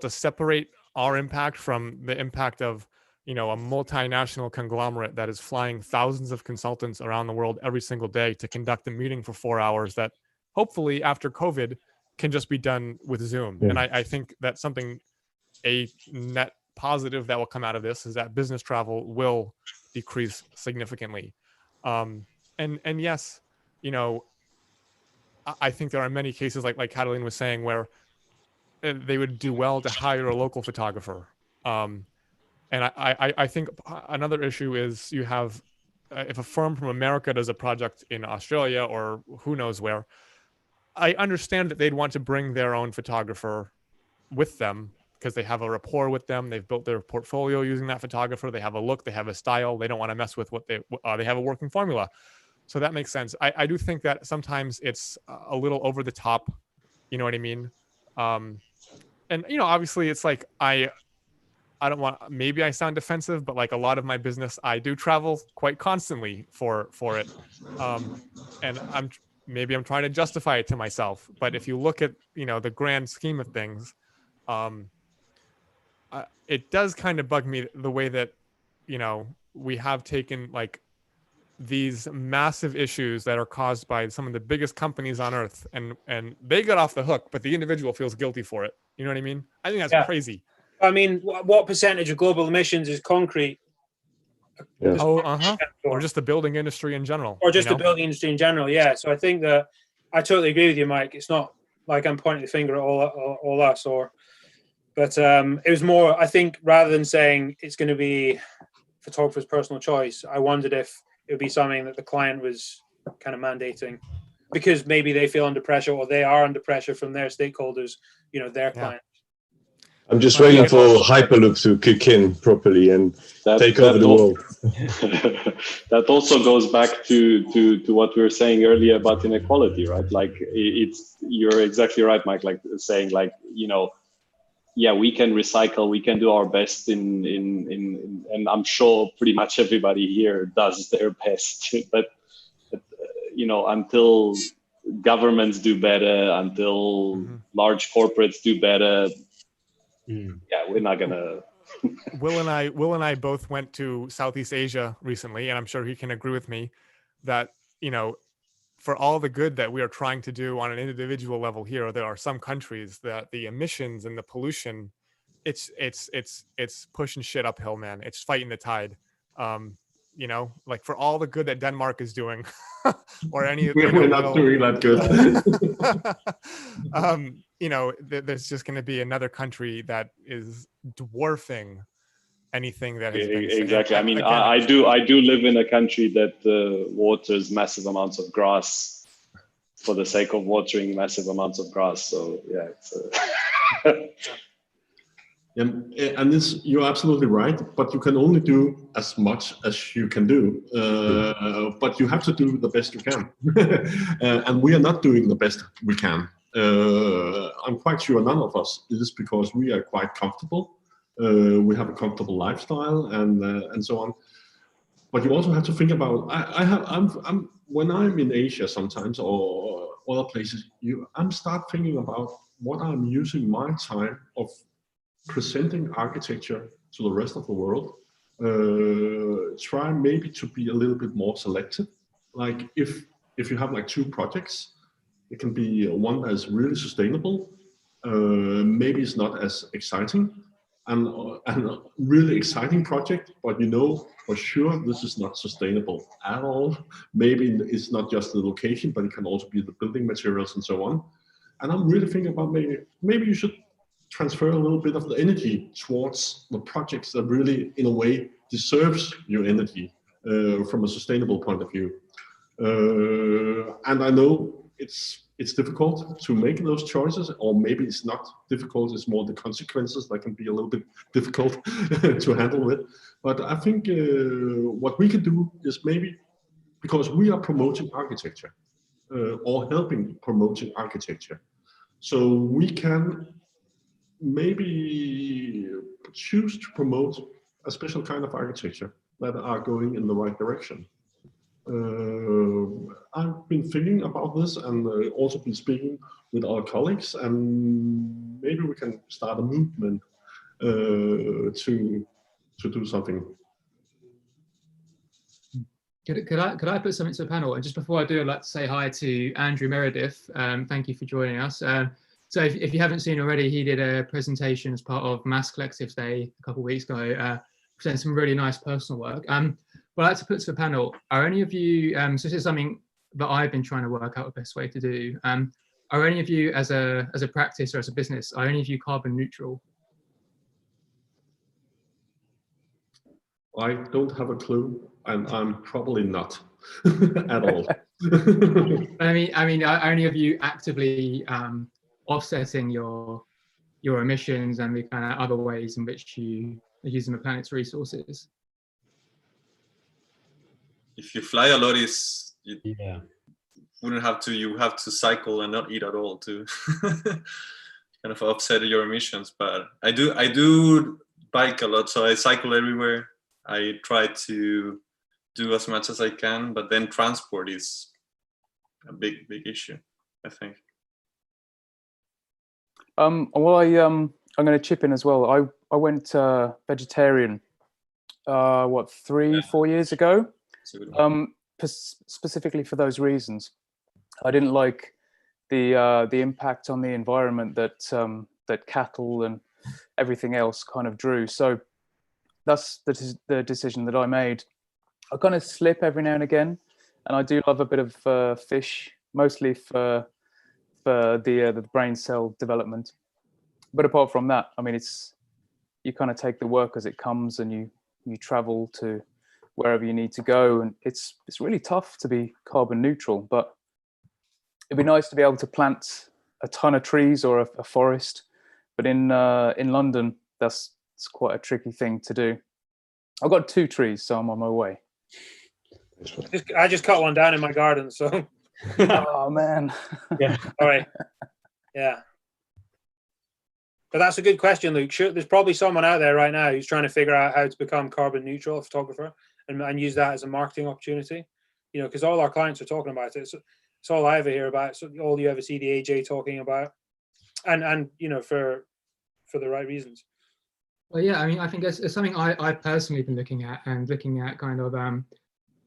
to separate our impact from the impact of, you know, a multinational conglomerate that is flying thousands of consultants around the world every single day to conduct a meeting for 4 hours that hopefully after COVID can just be done with Zoom. Yeah. And I think that's something, a net positive that will come out of this is that business travel will decrease significantly. And yes, you know, I think there are many cases like Cataline was saying where they would do well to hire a local photographer. And I think another issue is you have, if a firm from America does a project in Australia or who knows where, I understand that they'd want to bring their own photographer with them because they have a rapport with them. They've built their portfolio using that photographer. They have a look, they have a style. They don't want to mess with what they have a working formula. So that makes sense. I do think that sometimes it's a little over the top. You know what I mean? And, you know, obviously it's like, I don't want, maybe I sound defensive, but like a lot of my business, I do travel quite constantly for it. And maybe I'm trying to justify it to myself. But if you look at, you know, the grand scheme of things, it does kind of bug me the way that, you know, we have taken like these massive issues that are caused by some of the biggest companies on earth and they got off the hook, but the individual feels guilty for it. You know what I mean? I think that's crazy. I mean, what percentage of global emissions is concrete? Yeah. Or just the building industry in general. Or just you know? the building industry in general, yeah. So I think that I totally agree with you, Mike. It's not like I'm pointing the finger at all us, but it was more, I think, rather than saying it's going to be photographer's personal choice, I wondered if it would be something that the client was kind of mandating because maybe they feel under pressure or they are under pressure from their stakeholders, you know, their client. I'm just waiting for Hyperloop to kick in properly and take over the world. That also goes back to what we were saying earlier about inequality, right? Like you're exactly right, Mike. Like saying, like, you know, yeah, we can recycle, we can do our best and I'm sure pretty much everybody here does their best, but you know, until governments do better, until large corporates do better. Yeah, we're not gonna. Will and I both went to Southeast Asia recently, and I'm sure he can agree with me that, you know, for all the good that we are trying to do on an individual level here, there are some countries that the emissions and the pollution, it's pushing shit uphill, man. It's fighting the tide. You know, like for all the good that Denmark is doing, or any, we're not doing that good. You know, there's just going to be another country that is dwarfing anything that has been exactly. I mean, again, I do live in a country that waters massive amounts of grass for the sake of watering massive amounts of grass. So yeah, it's. And this, you're absolutely right, but you can only do as much as you can do. But you have to do the best you can. And we are not doing the best we can. I'm quite sure none of us is, because we are quite comfortable. We have a comfortable lifestyle and so on. But you also have to think about, I'm when I'm in Asia sometimes or other places, I'm start thinking about what I'm using my time of presenting architecture to the rest of the world. Try maybe to be a little bit more selective. Like if you have like 2 projects, it can be one that is really sustainable. Maybe it's not as exciting, and a really exciting project, but you know for sure this is not sustainable at all. Maybe it's not just the location, but it can also be the building materials and so on. And I'm really thinking about maybe you should transfer a little bit of the energy towards the projects that really, in a way, deserves your energy from a sustainable point of view. And I know it's difficult to make those choices, or maybe it's not difficult, it's more the consequences that can be a little bit difficult to handle with. But I think what we can do is maybe, because we are promoting architecture or helping promoting architecture, so we can maybe choose to promote a special kind of architecture that are going in the right direction. I've been thinking about this and also been speaking with our colleagues, and maybe we can start a movement to do something. Could I put something to the panel? And just before I do, I'd like to say hi to Andrew Meredith. Thank you for joining us. So if you haven't seen already, he did a presentation as part of Mass Collective's Day a couple of weeks ago, presenting some really nice personal work. But I'd like to put to the panel, are any of you, so this is something that I've been trying to work out the best way to do. Are any of you as a practice or as a business, are any of you carbon neutral? I don't have a clue, and I'm probably not at all. I mean, are any of you actively offsetting your emissions and the kind of other ways in which you are using the planet's resources? If you fly a lot, you wouldn't have to. You have to cycle and not eat at all to kind of offset your emissions. But I do bike a lot, so I cycle everywhere. I try to do as much as I can, but then transport is a big issue, I think. Well, I'm going to chip in as well. I went vegetarian, 3-4 years ago, specifically for those reasons. I didn't like the impact on the environment that cattle and everything else kind of drew. So that's the decision that I made. I kind of slip every now and again, and I do love a bit of fish, mostly for the brain cell development. But apart from that, I mean, you kind of take the work as it comes, and you travel to wherever you need to go, and it's really tough to be carbon neutral. But it'd be nice to be able to plant a ton of trees or a forest. But in London, that's quite a tricky thing to do. I've got 2 trees, so I'm on my way. I just cut one down in my garden, so. Oh man. Yeah. All right. Yeah. But that's a good question, Luke. Sure, there's probably someone out there right now who's trying to figure out how to become carbon neutral photographer and use that as a marketing opportunity. You know, because all our clients are talking about it. It's all I ever hear about. It's all you ever see the AJ talking about, and you know, for the right reasons. Well, yeah, I mean, I think it's something I've personally been looking at kind of,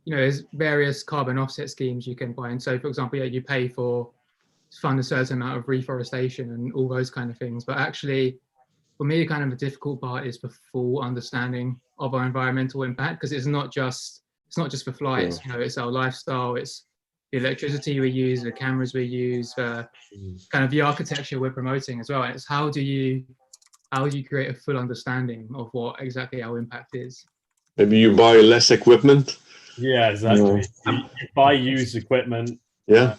you know, there's various carbon offset schemes you can buy. And so, for example, yeah, you pay to fund a certain amount of reforestation and all those kind of things. But actually, for me, kind of the difficult part is the full understanding of our environmental impact, because it's not just for flights. You know, it's our lifestyle, it's the electricity we use, the cameras we use, the kind of the architecture we're promoting as well. And it's how do you create a full understanding of what exactly our impact is? Maybe you buy less equipment. Yeah, exactly. You buy used equipment. Yeah.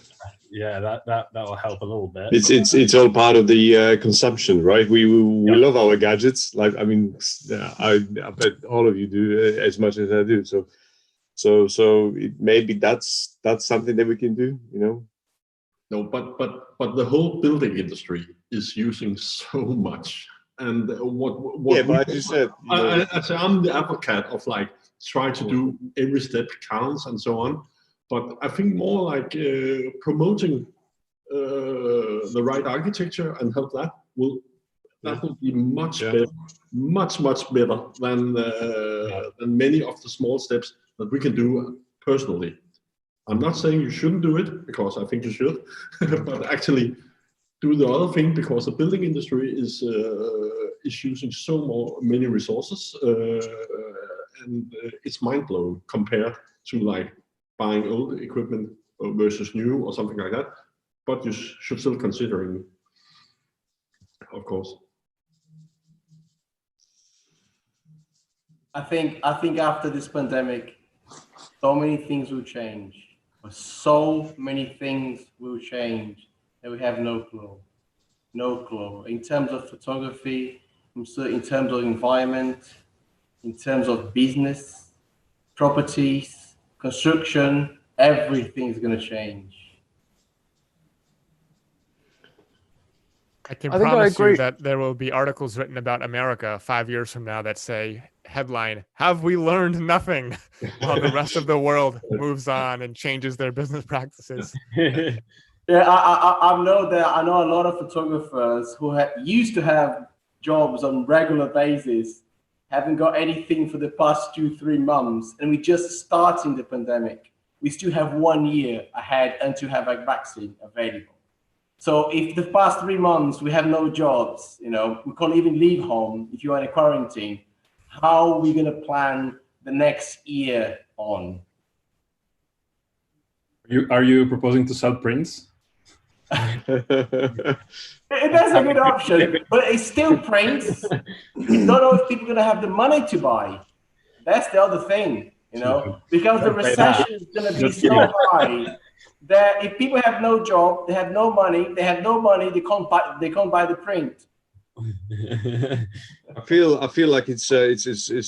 Yeah, that will help a little bit. It's all part of the consumption, right? We love our gadgets. Like, I mean, I bet all of you do as much as I do. So maybe that's something that we can do, you know. No, but the whole building industry is using so much, and what? Yeah, but as you said, I'm the advocate of like try to do every step counts and so on. But I think more like promoting the right architecture and help that will be much better, much better than many of the small steps that we can do personally. I'm not saying you shouldn't do it, because I think you should, but actually do the other thing, because the building industry is using many resources, and it's mind blowing compared to like buying old equipment versus new or something like that. But you should still consider it, of course. I think after this pandemic, so many things will change. So many things will change that we have no clue. No clue. In terms of photography, in terms of environment, in terms of business, properties, construction, everything is going to change. I can promise you that there will be articles written about America 5 years from now that say, headline, "Have we learned nothing?" while the rest of the world moves on and changes their business practices. Yeah, I know a lot of photographers who used to have jobs on regular basis haven't got anything for the past 2-3 months, and we're just starting the pandemic. We still have 1 year ahead until have a vaccine available. So if the past 3 months we have no jobs, you know, we can't even leave home if you are in a quarantine, how are we going to plan the next year on? Are you proposing to sell prints? That's a good option, but it's still prints. You don't know if people are going to have the money to buy. That's the other thing, you know, because the recession is going to be so high that if people have no job, they have no money, they can't buy the print. I feel like it's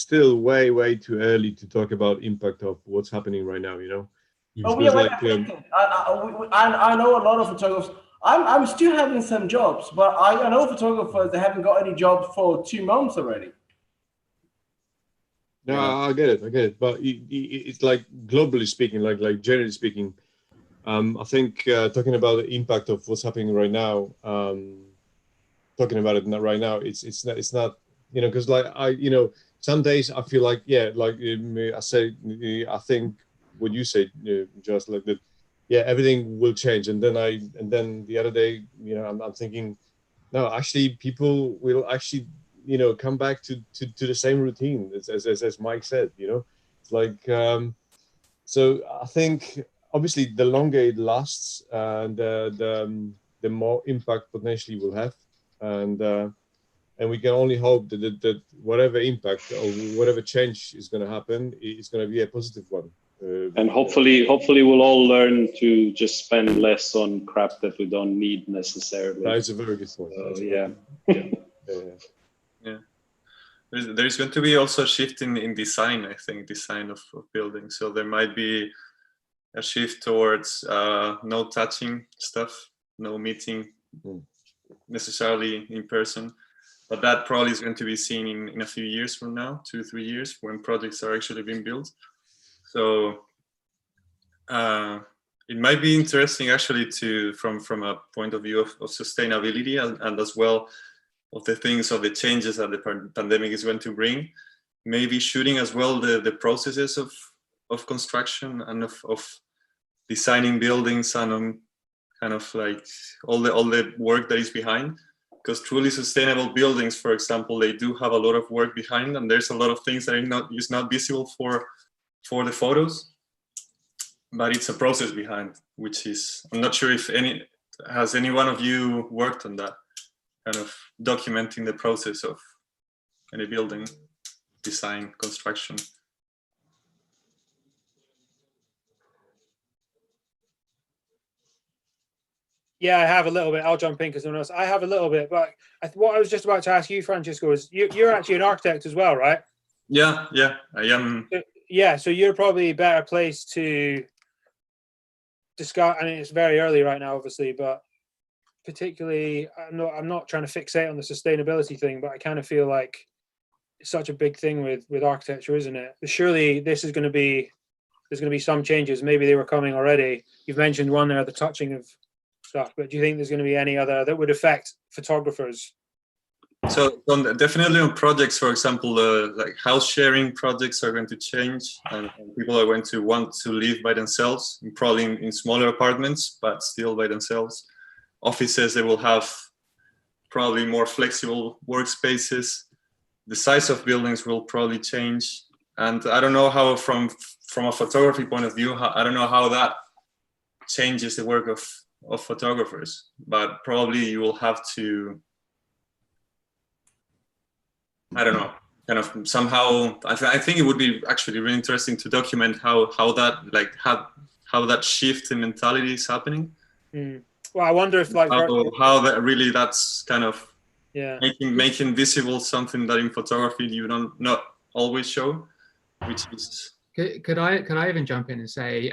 still way too early to talk about impact of what's happening right now. You know. Oh, yeah, I know a lot of photographers. I'm still having some jobs, but I know photographers that haven't got any jobs for 2 months already. No, I get it. But it's like globally speaking, like generally speaking, I think talking about the impact of what's happening right now, talking about it right now, it's not you know, because like some days I feel like I think what you say, just like that, everything will change, and then the other day, I'm thinking, no, actually people will actually come back to the same routine as Mike said. It's like so I think obviously the longer it lasts, the more impact potentially will have, and we can only hope that whatever impact or whatever change is going to happen is going to be a positive one. And hopefully we'll all learn to just spend less on crap that we don't need necessarily. That's a very good point. Yeah. There's going to be also a shift in design, I think, design of buildings. So there might be a shift towards no touching stuff, no meeting necessarily in person. But that probably is going to be seen in a few years from now, 2-3 years, when projects are actually being built. So it might be interesting actually from a point of view of sustainability and as well of the changes that the pandemic is going to bring, maybe shooting as well the processes of construction and of designing buildings and kind of like all the work that is behind. Because truly sustainable buildings, for example, they do have a lot of work behind, and there's a lot of things that is not visible for the photos, but it's a process behind, which is, I'm not sure if any one of you worked on that, kind of documenting the process of any building, design, construction. Yeah, I have a little bit. I'll jump in because someone else. I have a little bit, but what I was just about to ask you, Francisco, is you're actually an architect as well, right? Yeah, I am. Yeah, so you're probably better placed to discuss. I mean, it's very early right now, obviously, but particularly, I'm not trying to fixate on the sustainability thing, but I kind of feel like it's such a big thing with architecture, isn't it? But surely there's going to be some changes. Maybe they were coming already. You've mentioned one there, the touching of stuff, but do you think there's going to be any other that would affect photographers? So definitely on projects, for example, like house sharing projects are going to change, and people are going to want to live by themselves, probably in smaller apartments, but still by themselves. Offices, they will have probably more flexible workspaces. The size of buildings will probably change, and I don't know how from a photography point of view, I don't know how that changes the work of photographers, but probably you will have to, I don't know, kind of somehow, I think it would be actually really interesting to document how that shift in mentality is happening. Well, I wonder if like how that really, that's kind of yeah, making visible something that in photography you not always show, which is. Could I even jump in and say,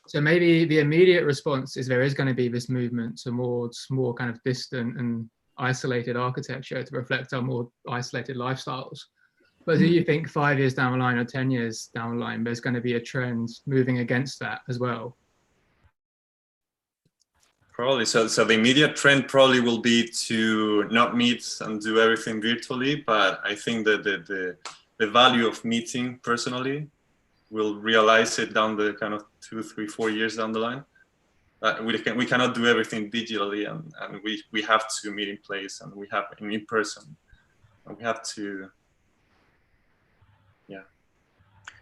so maybe the immediate response is there is going to be this movement towards more kind of distant and isolated architecture to reflect our more isolated lifestyles. But do you think 5 years down the line or 10 years down the line, there's going to be a trend moving against that as well? Probably. So the immediate trend probably will be to not meet and do everything virtually. But I think that the value of meeting personally, we'll realize it down the kind of 2, 3, 4 years down the line. We cannot do everything digitally, and we have to meet in place, and we have in person, and we have to, yeah.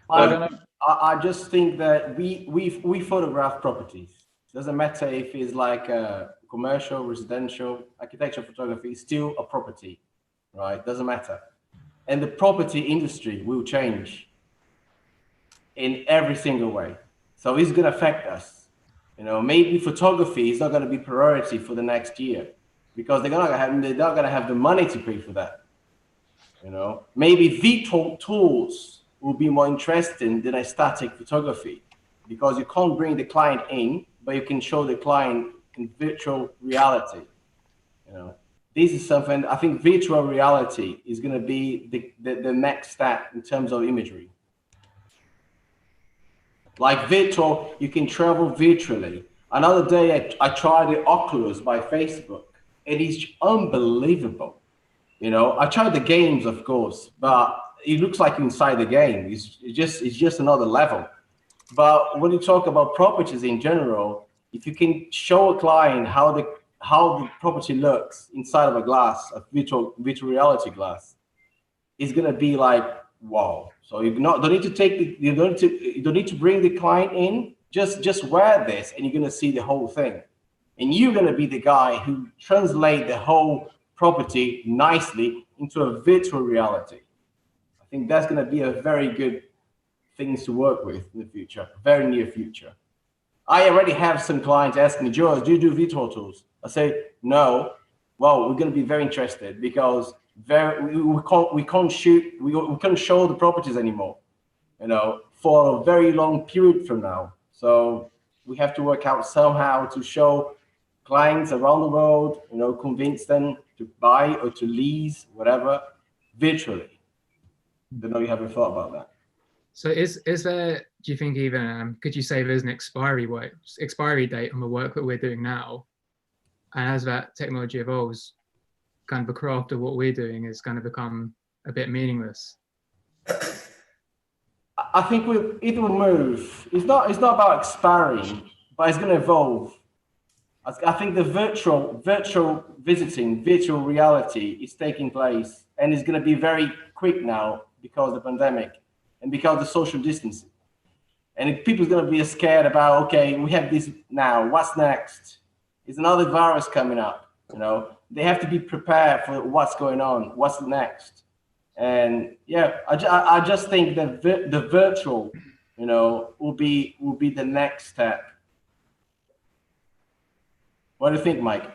I just think that we photograph properties. Doesn't matter if it's like commercial, residential, architectural photography, it's still a property, right? Doesn't matter. And the property industry will change in every single way. So it's gonna affect us. You know, maybe photography is not gonna be priority for the next year because they're not gonna have the money to pay for that. You know, maybe virtual tools will be more interesting than a static photography because you can't bring the client in, but you can show the client in virtual reality. You know, this is something I think virtual reality is going to be the next step in terms of imagery. Like virtual, you can travel virtually. Another day, I tried the Oculus by Facebook. It is unbelievable. You know, I tried the games, of course, but it looks like you're inside the game. It's just another level. But when you talk about properties in general, if you can show a client how the property looks inside of a glass, a virtual reality glass, it's gonna be like wow. So you don't need to bring the client in. Just wear this, and you're gonna see the whole thing, and you're gonna be the guy who translate the whole property nicely into a virtual reality. I think that's gonna be a very good things to work with in the future, very near future. I already have some clients asking me, George, do you do virtual tools? I say, no. Well, we're going to be very interested because we can't show the properties anymore, you know, for a very long period from now. So we have to work out somehow to show clients around the world, you know, convince them to buy or to lease, whatever, virtually. Don't know you haven't thought about that. So is there, do you think even, could you say there's an expiry date on the work that we're doing now? And as that technology evolves, kind of the craft of what we're doing is going to become a bit meaningless? I think it will move. It's not about expiring, but it's going to evolve. I think the virtual visiting, virtual reality is taking place, and it's going to be very quick now because of the pandemic. And because of the social distancing. And if people's going to be scared about, okay, we have this now, what's next? Is another virus coming up? You know, they have to be prepared for what's going on, what's next. And yeah, I just think that the virtual, you know, will be the next step. What do you think, Mike?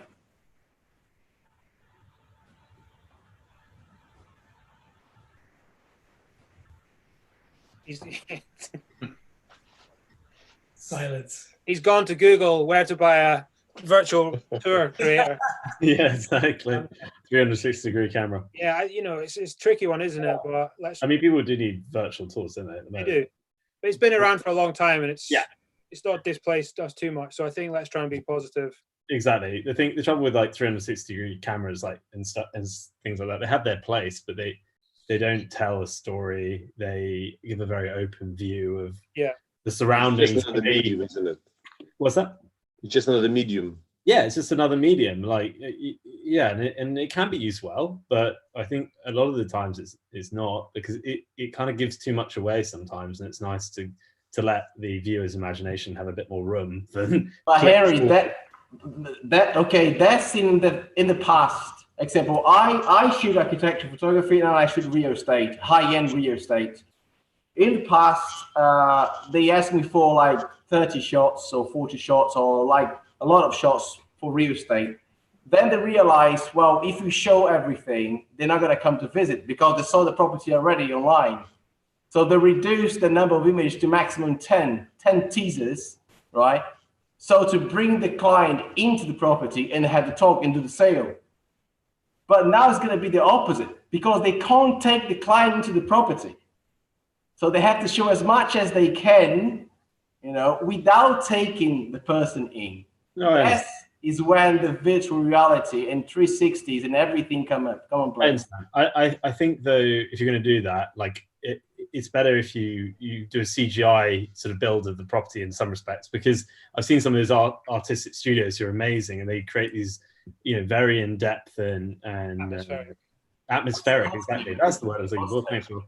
Silence. He's gone to Google where to buy a virtual tour creator. Yeah, exactly. 360-degree camera. Yeah, you know, it's a tricky one, isn't it? But I mean, people do need virtual tours, don't they? They do, but it's been around for a long time, and it's not displaced us too much. So I think let's try and be positive. Exactly. The trouble with like 360-degree cameras, like and stuff and things like that, they have their place, but they don't tell a story. They give a very open view of the surroundings. It's just another medium, isn't it? What's that? It's just another medium. Yeah, it's just another medium. Like, yeah, and it can be used well, but I think a lot of the times it's not, because it kind of gives too much away sometimes, and it's nice to let the viewer's imagination have a bit more room than. But Harry, that's in the past. Example, I shoot architecture photography and I shoot real estate, high-end real estate. In the past, they asked me for like 30 shots or 40 shots or like a lot of shots for real estate. Then they realized, well, if we show everything, they're not going to come to visit because they saw the property already online. So they reduced the number of images to maximum 10 teasers, right? So to bring the client into the property and have the talk and do the sale. But now it's going to be the opposite because they can't take the client into the property. So they have to show as much as they can, you know, without taking the person in. is when the virtual reality and 360s and everything come in place. I think though, if you're going to do that, like it's better if you do a CGI sort of build of the property in some respects, because I've seen some of those artistic studios who are amazing and they create these, you know, very in depth and atmospheric. Exactly, that's the word I was looking for.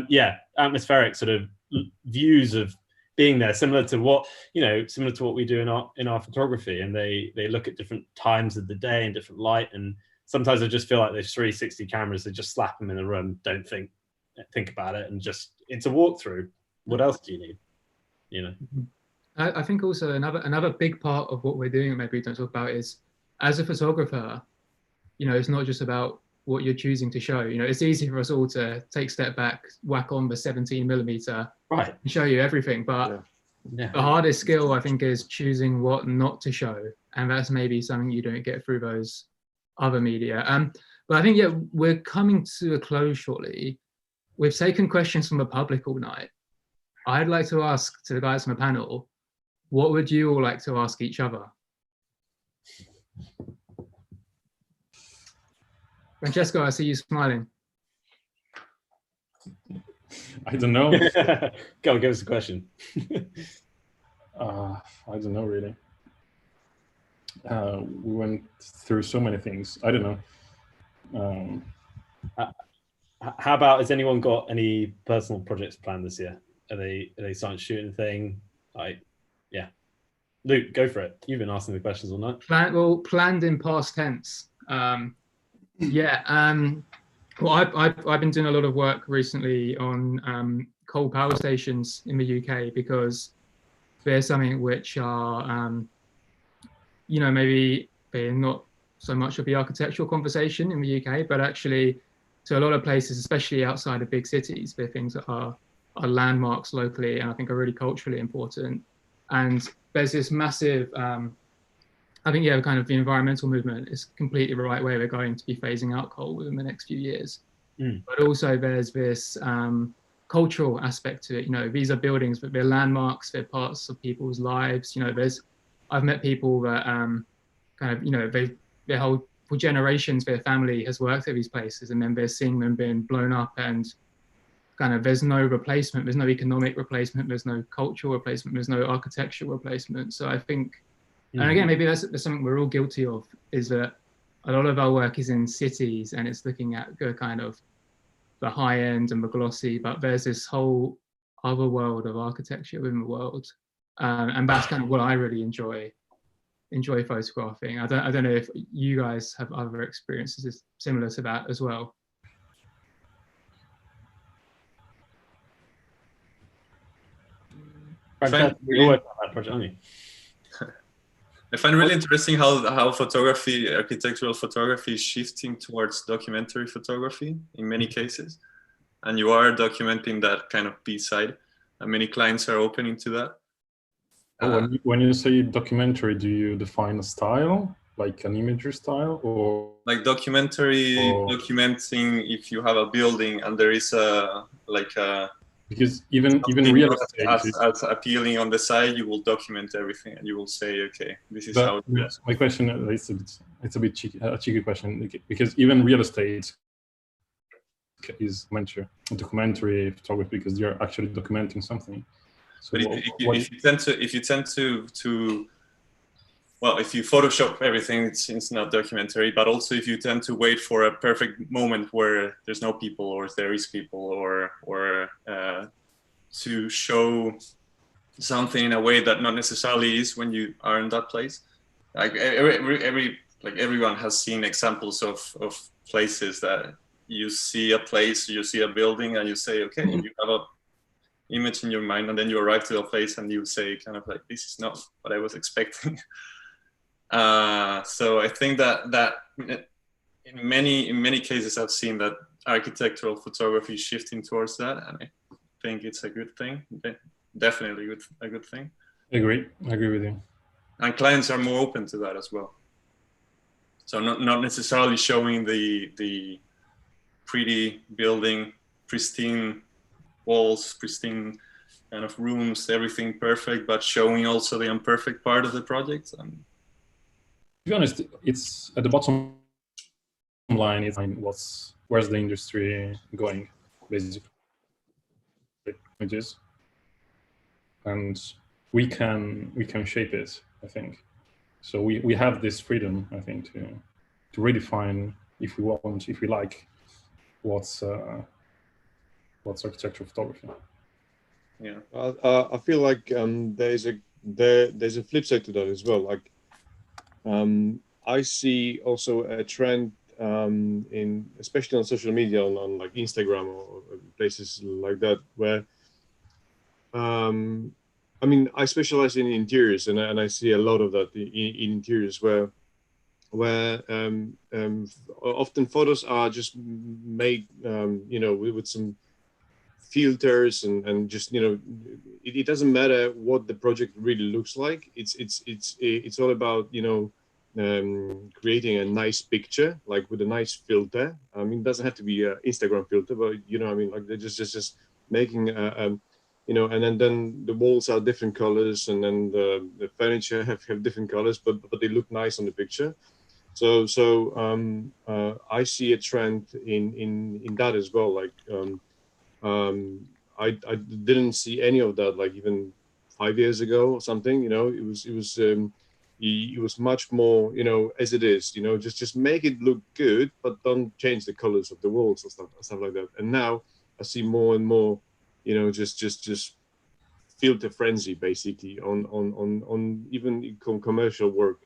Yeah, atmospheric sort of views of being there, similar to what we do in our photography, and they look at different times of the day and different light, and sometimes I just feel like those 360 cameras, they just slap them in the room, don't think about it, and just it's a walkthrough. What else do you need? You know. I think also another big part of what we're doing, and maybe we don't talk about, is as a photographer, you know, it's not just about what you're choosing to show. You know, it's easy for us all to take a step back, whack on the 17mm, right, and show you everything. But the hardest skill, I think, is choosing what not to show, and that's maybe something you don't get through those other media. But I think, yeah, we're coming to a close shortly. We've taken questions from the public all night. I'd like to ask to the guys on the panel, what would you all like to ask each other? Francesco, I see you smiling. I don't know. Go, give us a question. I don't know, really. We went through so many things. I don't know. How about, has anyone got any personal projects planned this year? Are they starting to shoot anything? Yeah. Luke, go for it. You've been asking the questions all night. Planned in past tense. Well, I've been doing a lot of work recently on coal power stations in the UK, because they're something which are, you know, maybe they're not so much of the architectural conversation in the UK, but actually to a lot of places, especially outside of big cities, they're things that are landmarks locally, and I think are really culturally important. And there's this massive, I think, yeah, kind of the environmental movement is completely the right way. We're going to be phasing out coal within the next few years. But also there's this cultural aspect to it. You know, these are buildings, but they're landmarks, they're parts of people's lives. You know, I've met people that kind of, you know, their whole, for generations, their family has worked at these places, and then they're seeing them being blown up, and kind of there's no replacement, there's no economic replacement, there's no cultural replacement, there's no architectural replacement. So I think, and again, maybe that's something we're all guilty of, is that a lot of our work is in cities and it's looking at the kind of the high end and the glossy, but there's this whole other world of architecture within the world. And that's kind of what I really enjoy photographing. I don't know if you guys have other experiences similar to that as well. I find really interesting how photography, architectural photography, is shifting towards documentary photography in many cases, and you are documenting that kind of B side, and many clients are opening to that. When you say documentary, do you define a style, like an imagery style, or like documentary documenting if you have a building and there is because even real estate as appealing on the side, you will document everything and you will say, okay, this is how it is. My question is it's a bit cheeky question, because even real estate is documentary photography, because you're actually documenting something. So but if you tend to well, if you Photoshop everything, it's not documentary. But also, if you tend to wait for a perfect moment where there's no people, or there is people, or to show something in a way that not necessarily is when you are in that place. Like everyone has seen examples of places that you see a place, you see a building, and you say, okay, you have a image in your mind, and then you arrive to a place and you say kind of like, this is not what I was expecting. So I think that in many cases I've seen that architectural photography is shifting towards that, and I think it's a good thing. Definitely a good thing. I agree with you. And clients are more open to that as well. So not necessarily showing the pretty building, pristine walls, pristine kind of rooms, everything perfect, but showing also the imperfect part of the project. And be honest, it's at the bottom line. It's where's the industry going, basically. It is, and we can shape it, I think. So we have this freedom, I think, to redefine if we want, if we like, what's architectural photography. Yeah, I feel like there's a flip side to that as well. Like, I see also a trend in, especially on social media, on like Instagram or places like that, where I mean, I specialize in interiors, and I see a lot of that in interiors, where often photos are just made, you know, with some filters and just, you know, it doesn't matter what the project really looks like. It's all about, you know, creating a nice picture, like with a nice filter. I mean, it doesn't have to be an Instagram filter, but you know, I mean, like they're just making you know, and then the walls are different colors, and then the furniture have different colors, but they look nice on the picture. So I see a trend in that as well. Like I didn't see any of that, like even 5 years ago or something. You know, it was much more, you know, as it is. You know, just make it look good, but don't change the colors of the walls and stuff like that. And now I see more and more, you know, just filter frenzy basically on even commercial work.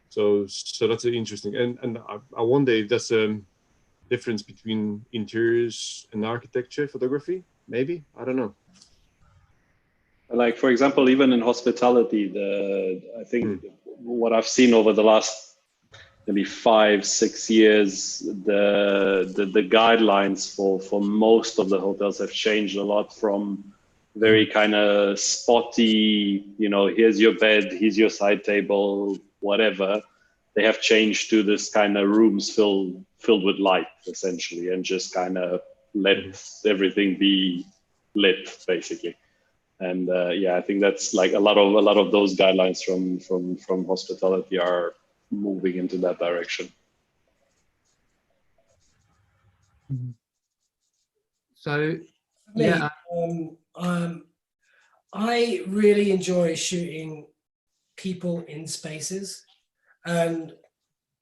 So that's interesting, and I wonder if that's a difference between interiors and architecture photography. Maybe, I don't know. Like, for example, even in hospitality, I think what I've seen over the last maybe 5-6 years, the guidelines for most of the hotels have changed a lot, from very kind of spotty, you know, here's your bed, here's your side table, whatever. They have changed to this kind of rooms filled with light, essentially, and just kind of let everything be lit, basically. And yeah, I think that's like a lot of those guidelines from hospitality are moving into that direction. So yeah, I really enjoy shooting people in spaces, and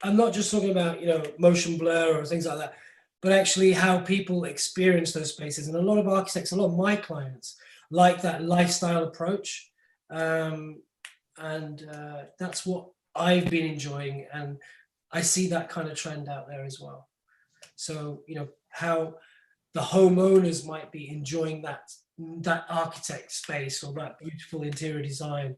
I'm not just talking about, you know, motion blur or things like that, but actually how people experience those spaces. And a lot of architects, a lot of my clients like that lifestyle approach, and that's what I've been enjoying, and I see that kind of trend out there as well. So, you know, how the homeowners might be enjoying that architect space or that beautiful interior design,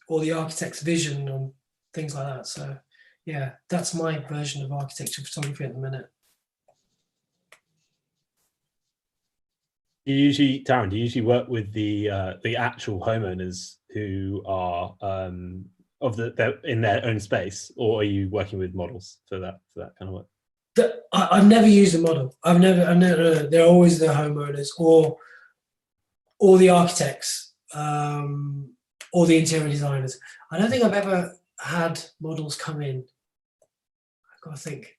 or the architect's vision and things like that. So yeah, that's my version of architecture photography at the minute. Taryn, do you usually work with the actual homeowners who are in their own space, or are you working with models for that kind of work? I've never used a model. I've never. They're always the homeowners or the architects, or the interior designers. I don't think I've ever had models come in. I've got to think.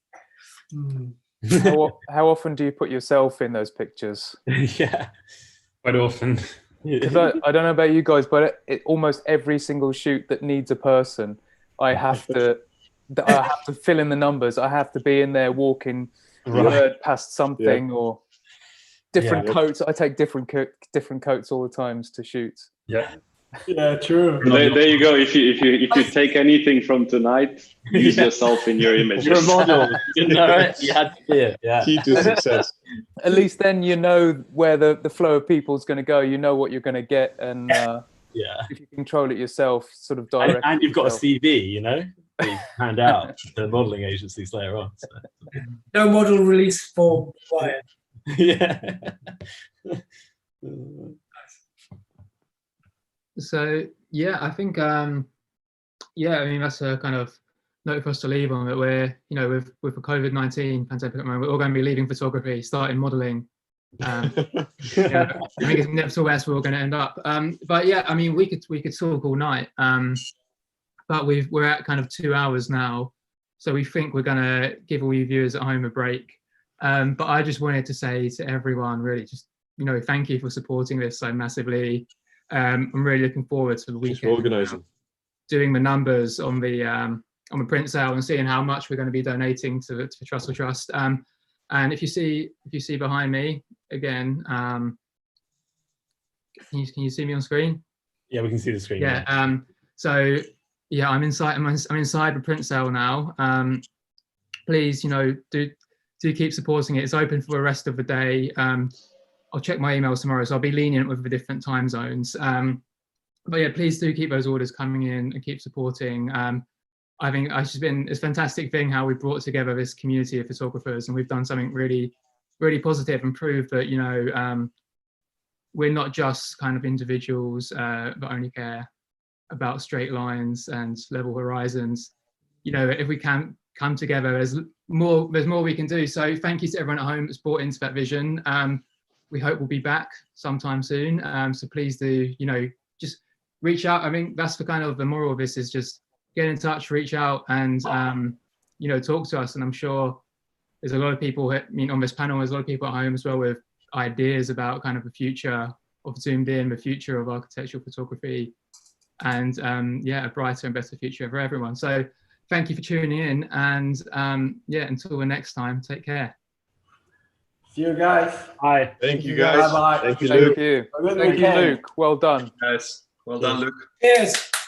How often do you put yourself in those pictures? Yeah, quite often. Because I don't know about you guys, but almost every single shoot that needs a person, I have to fill in the numbers. I have to be in there walking word past something, or different coats. I take different coats all the times to shoot. Yeah. Yeah, true. There you go. If you take anything from tonight, use yourself in your images. You're a model. You know, you had to be it. Yeah. Key to success. At least then you know where the flow of people is going to go. You know what you're going to get, and if you control it yourself, sort of direct. And you've got a CV, you know, that you hand out to modelling agencies later on. So. No model release form required. Yeah. So yeah, I think I mean, that's a kind of note for us to leave on, that we're, you know, with the COVID-19 pandemic at the moment, we're all going to be leaving photography, starting modeling. I think it's inevitable that's where we're going to end up. But yeah, I mean, we could talk all night. but we're at kind of 2 hours now, so we think we're going to give all you viewers at home a break. But I just wanted to say to everyone, really, just thank you for supporting this so massively. I'm really looking forward to the weekend. Organizing, doing the numbers on the print sale and seeing how much we're going to be donating to Trussell Trust. And if you see behind me again, can you see me on screen? Yeah, we can see the screen. Yeah. So yeah, I'm inside the print sale now. Please, do keep supporting it. It's open for the rest of the day. I'll check my emails tomorrow, so I'll be lenient with the different time zones. But yeah, please do keep those orders coming in and keep supporting. I think it's a fantastic thing how we brought together this community of photographers, and we've done something really, really positive and proved that we're not just kind of individuals that only care about straight lines and level horizons. If we can come together, there's more we can do. So thank you to everyone at home that's bought into that vision. We hope we'll be back sometime soon. So please do, just reach out. I mean, that's the kind of the moral of this, is just get in touch, reach out, and talk to us. And I'm sure there's a lot of people on this panel, there's a lot of people at home as well with ideas about kind of the future of Zoomed In, the future of architectural photography, and a brighter and better future for everyone. So thank you for tuning in, and until the next time, take care. See you guys. Bye. Thank you guys. Bye-bye. Thank you, Luke. Thank you, Luke. Well done. Guys, well done, Luke. Cheers.